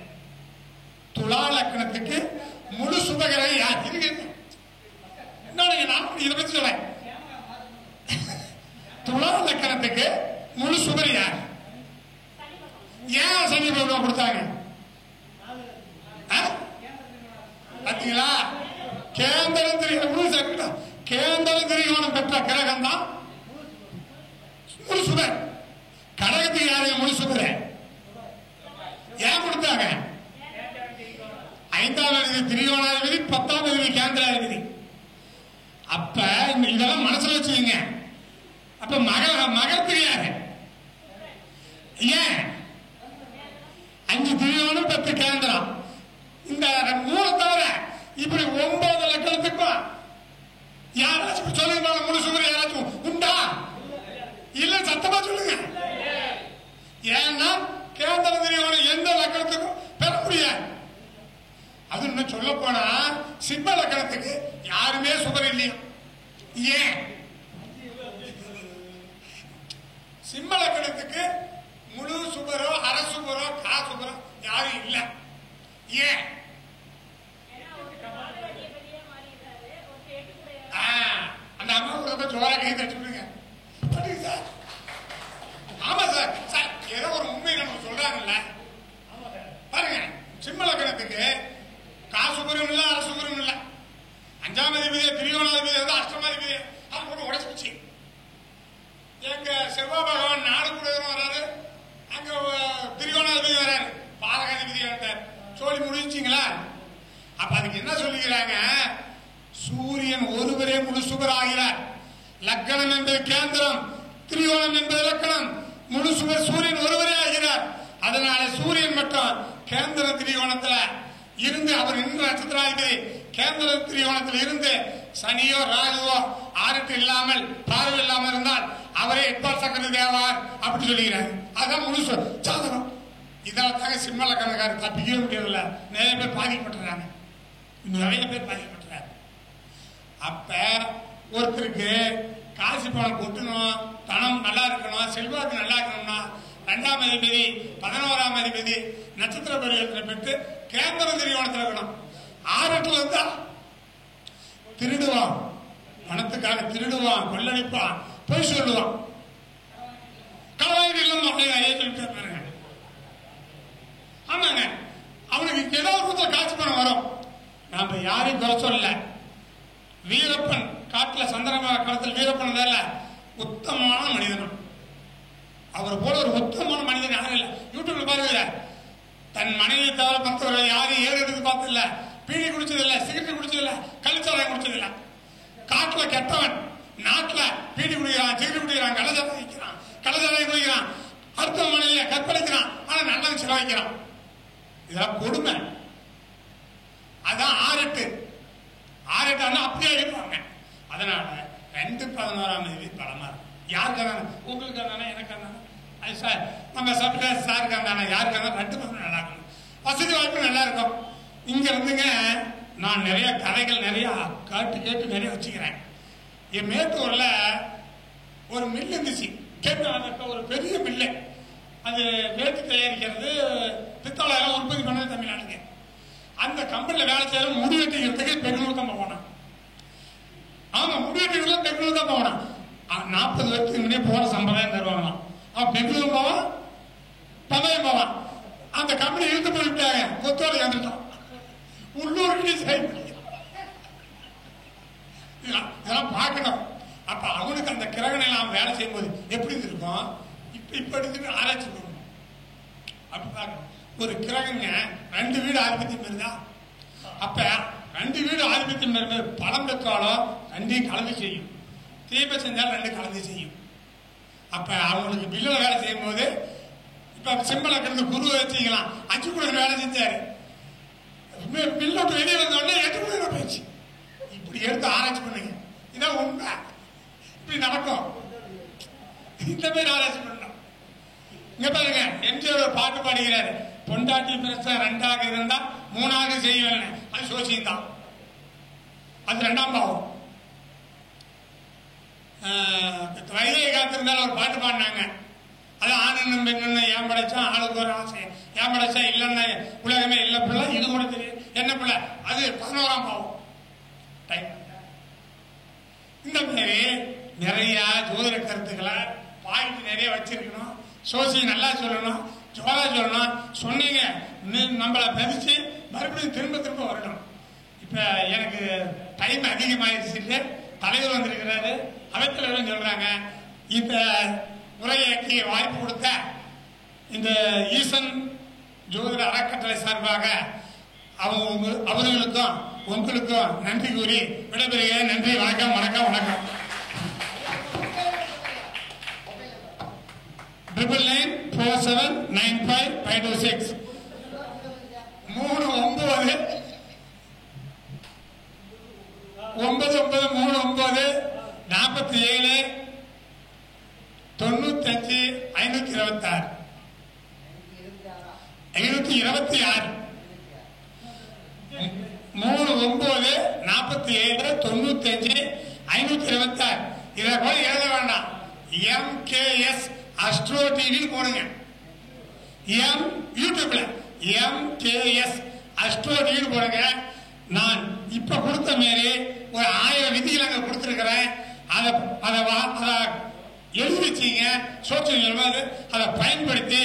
துலா லக்கணத்துக்கு முழு சுபகிரகம் யார் இருக்கு? நான் இதை பத்தி சொல்றேன். துலா லக்கணத்துக்கு முழு சுபர் யார்? ஏன் சனி பகவான் கொடுத்தாங்க பாத்தீங்களா? கேந்திரம் திரியோணம் பெற்ற கிரகம் தான் முழு சுபர். கடகத்துக்கு யாரு முழு சுபர்? ஏன் கொடுத்தாங்க? 5ஆம் அதிபதி திரியோணாதிபதி, 10ஆம் அதிபதி கேந்திராதிபதி. அப்ப இதெல்லாம் மனசுல வச்சுக்கீங்க. அப்ப மகத்துக்கு யாரு? ஏன் 5 திரியோணம் 10 கேந்திரம். இந்த 3 தவிர இப்படி 9 லட்சத்துக்கும் யாராச்சும் சொல்லுங்க, முழு சுபர் யாராச்சும் உண்டா? இல்ல, சத்தமா சொல்லுங்க. ஏன்னா கேந்திர திரியோணம் எந்த லக்கணத்துக்கும் பெற முடியாது. அது இன்னும் சொல்ல போனா சிம்ம லக்கணத்துக்கு யாருமே சுபர் இல்லையா? ஏன் சிம்ம லக்கணத்துக்கு முழு சுபரோ அரை சுபரோ கா சுபரோ யாரும் இல்லை? ஏன்? அந்த அம்மா ஜோரா கை தச்சுடுங்க. சார் ஆமா சார், சார் ஏதோ ஒரு உண்மை நமக்கு சொல்றாங்கல்ல பாருங்க. சிம்ம லக்கணத்துக்கு காசுபுரம் இல்ல, அரசுபுரம் இல்ல. 5ஆம் அதிபதி திரியோணாதிபதி அஷ்டமாதிபதி அது கூட உடைச்சு எங்க செவ்வாய் பகவான் 4 கூட வராரு, அங்க திரியோணாதிபதி வராரு, பாதகாதிபதி வந்தார். சோழி முடிஞ்சுங்களா? அப்ப அதுக்கு என்ன சொல்லுகிறாங்க? சூரியன் ஒருவரே முழு சுபர் ஆகிறார். லக்கணம் என்பது கேந்திரம், திரியோணம் என்பது லக்கணம். முழு சுபர் சூரியன் ஒருவரே ஆகிறார். அதனால சூரியன் மட்டும் கேந்திர திரியோணத்துல இருந்து அவர் நின்ற நட்சத்திராதிபதி கேந்திர திரிகோணத்தில் இருந்து சனியோ ராகுவோ ஆறுக்கு இல்லாமல் பார்வை இல்லாமல் இருந்தால் அவரே எட்பால் சக்கர தேவார் அப்படி சொல்லுகிறார். அதான் முழு சாதனம். இதால தாங்க சிம்ம லக்கணக்காரர் தப்பிக்கவே முடியவில்லை. நிறைய பேர் பாதிக்கப்பட்டுறாங்க, நிறைய பேர் பாதிக்கப்பட்டுறாங்க. அப்ப ஒருத்தருக்கு காசு பணம் கொட்டணும், பணம் நல்லா இருக்கணும், செல்வாக்கு நல்லா இருக்கணும்னா 2ஆம் அதிபதி 11ஆம் அதிபதி நட்சத்திர பரிவர்த்தனை பெற்று கேந்திர திரிகோணத்தில் இருக்கணும். 6 இருந்தா திருடுவான், பணத்துக்காக திருடுவான், கொள்ளடிப்பான், பொய் சொல்லுவான், களவாய் இல்லம் சொல்லிட்டு பாருங்க. ஆமாங்க, அவனுக்கு ஏதாவது காசு பணம் வரும். நாம யாரையும் குறை சொல்லல. வீரப்பன் காட்டுல சந்திரம காலத்தில் வீரப்பன் வேலை உத்தமமான மனிதனும். அவர் போல ஒரு உத்தமமான மனிதன் யாரும் இல்லை. யூடியூப்ல பாருங்க, தன் மனைவியை தவிர மற்றவர்கள் யாரும் ஏறுறது பார்த்ததில்ல, பீடி குடிச்சதில்லை, சிகரெட் குடிச்சதில்லை, கள்ளுச்சாராயம் குடிச்சதில்லை. காட்டுல கெட்டவன், நாட்டுல பீடி குடிக்கிறான், சிகரெட் குடிக்கிறான், கள்ளச்சாராயம் குடிக்கிறான், அடுத்த மனைவியை கற்பழிக்கிறான், ஆனா நல்லவன் செலவழிக்கிறான். இதெல்லாம் கொடுமை. அதான் 6-8 அப்படியே இருப்பாங்க. அதனால 2-11ஆம் தேதி பலமா இருக்கும். யாருக்கான உங்களுக்கு இருந்தானே எனக்கு அது சார் நம்ம சப்ளைஸ் சாருக்கு இருந்தானே யாருக்கு இருந்தாலும் 2 நல்லா இருக்கணும். வசதி வாய்ப்பு நல்லா இருக்கும். இங்க வந்துங்க நான் நிறைய கதைகள் நிறைய கேட்டு நிறைய வச்சுக்கிறேன். என் மேட்டூர்ல ஒரு மில் இருந்துச்சு, கேட்டு ஒரு பெரிய மில்லு. அது வேட்டு தயாரிக்கிறது, பித்தளை எல்லாம் உற்பத்தி பண்ணது தமிழ்நாட்டுக்கு. அந்த கம்பெனியில் வேலை செய்யற முடி வெட்டிக்கிறதுக்கு பெங்களூர் தான் போகணும். ஆமா, முடி வெட்டிக்கிறதுல பெங்களூர் தான் போகணும். 40 வருஷத்துக்கு முன்னே போன சம்பிரதாயம் தருவாங்களாம். அவன் பெங்களூர் போவான், பதவியும் போவான். அந்த கம்பெனி இழுத்து போயிட்டாங்க, கொத்தோடு இறந்துட்டான். உள்ளூருக்கு இதெல்லாம் பார்க்கணும். அப்ப அவனுக்கு அந்த கிரகணம் எல்லாம் வேலை செய்யும் போது எப்படி இருக்கும், இப்ப ஆராய்ச்சி பண்ணணும். அப்படி பார்க்கணும். ஒரு கிரகங்க 2 வீடு ஆதிபத்தியம் இருந்தா, அப்ப 2 வீடு ஆதிபத்தியம் பலம் பெற்றாலும் 2 கலந்து செய்யும். தீப செஞ்சாலும் 2 கலந்து செய்யும். அப்ப அவங்களுக்கு பில்லுல வேலை செய்யும் போது இப்ப சிம்பள கிடந்து குரு வச்சுக்கலாம். 5 கூட வேலை செஞ்சாரு, பில்லோட்டு வெளியே வந்தோடனே 8 கூட போயிடுச்சு. இப்படி எடுத்து ஆராய்ச்சி பண்ணுங்க. இதான் உண்மை. இப்படி நடக்கும். இந்த மாதிரி ஆராய்ச்சி பண்ணணும். இங்க பாருங்க, எம்ஜிஆர் பாட்டு பாடுகிறாரு, பொண்டாட்டி பிரச்சனை 2ஆக இருந்தா 3ஆக செய்வேன். அது சோசியம் தான். அது 2ஆம் பாவம். வயதை காத்திருந்தாலும் ஒரு பாட்டு பாடினாங்க. அது ஆணுன்னு பெண்ணு ஏன் படைச்சா ஆளுக்கு ஒரு ஆசை, ஏன் படைச்சா இல்லைன்னா உலகமே இல்லை பிள்ளை, இது கூட தெரியும் என்ன பிள்ளை. அது 11ஆம் பாவம். இந்த மாதிரி நிறைய ஜோதிட கருத்துக்களை பாயிண்ட் நிறைய வச்சிருக்கணும். சோசியம் நல்லா சொல்லணும், ஜோதா சொல்லணும். சொன்னீங்க நம்மளை பதிச்சு மறுபடியும் திரும்ப வரணும். இப்ப எனக்கு டைம் அதிகமாயிருச்சு. தலைவர் வந்திருக்கிறாரு, அவைத்தலைவரும் சொல்றாங்க. இந்த உரையாற்றி வாய்ப்பு கொடுத்த இந்த ஈசன் ஜோதிட அறக்கட்டளை சார்பாக அவர்களுக்கும் உங்களுக்கும் நன்றி கூறி விடைபெறுகிறேன். நன்றி, வணக்கம், வணக்கம், வணக்கம். 9947955526 39 47 95 526 526 39 47 95 526. இதை கூட எழுத வேண்டாம், MKS அஸ்ட்ரோ டிவி போடுங்க. யூடியூப்ல MKS அஸ்ட்ரோ டிவி போடுங்க. நான் இப்ப கொடுத்த மாதிரி ஒரு 1000 விதிகள் அங்க கொடுத்திருக்கிறேன். அதை எழுதி வச்சீங்க. சோசியல் அதை பயன்படுத்தி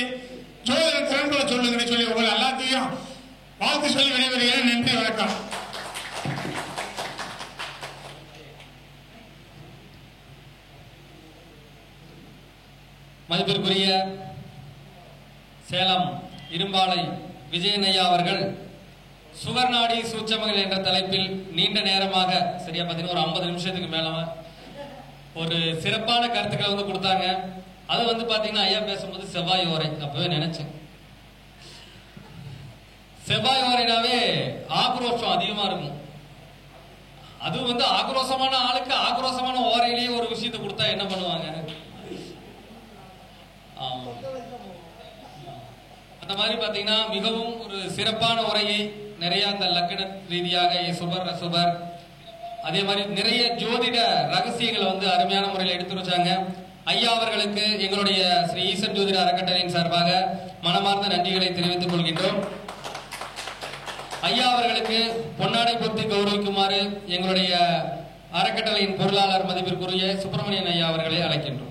ஜோதிட திறன்பட சொல்லுங்கன்னு சொல்லி உங்களை எல்லாத்தையும் வாழ்த்து சொல்லி விடைபெறுகிறேன். நன்றி, வணக்கம். மதிப்பிற்குரிய சேலம் இரும்பாலை விஜயனையா அவர்கள் சுகர்நாடி சூட்சமங்கள் என்ற தலைப்பில் நீண்ட நேரமாக சரியா பார்த்தீங்கன்னா ஒரு 50 நிமிஷத்துக்கு மேல ஒரு சிறப்பான கருத்துக்களை கொடுத்தாங்க. அது பாத்தீங்கன்னா ஐயா பேசும்போது செவ்வாய் ஓரை அப்பவே நினைச்சேன். செவ்வாய் ஓரைனாவே ஆக்ரோஷம் அதிகமா இருக்கும். அது வந்து ஆக்ரோஷமான ஆளுக்கு ஆக்ரோஷமான ஓரையிலேயே ஒரு விஷயத்தை கொடுத்தா என்ன பண்ணுவாங்க? அந்த மாதிரி பாத்தீங்கன்னா மிகவும் ஒரு சிறப்பான உரையை நிறைய அந்த லக்கண ரீதியாக சுபர் அதே மாதிரி நிறைய ஜோதிட ரகசியங்களை வந்து அருமையான முறையில் எடுத்து வச்சாங்க. ஐயா அவர்களுக்கு எங்களுடைய ஸ்ரீ ஈசன் ஜோதிட அறக்கட்டளையின் சார்பாக மனமார்ந்த நன்றிகளை தெரிவித்துக் கொள்கின்றோம். ஐயா அவர்களுக்கு பொன்னாடை பொருத்தி கௌரவிக்குமாறு எங்களுடைய அறக்கட்டளையின் பொருளாளர் மதிப்பிற்குரிய சுப்பிரமணியன் ஐயா அவர்களை அழைக்கின்றோம்.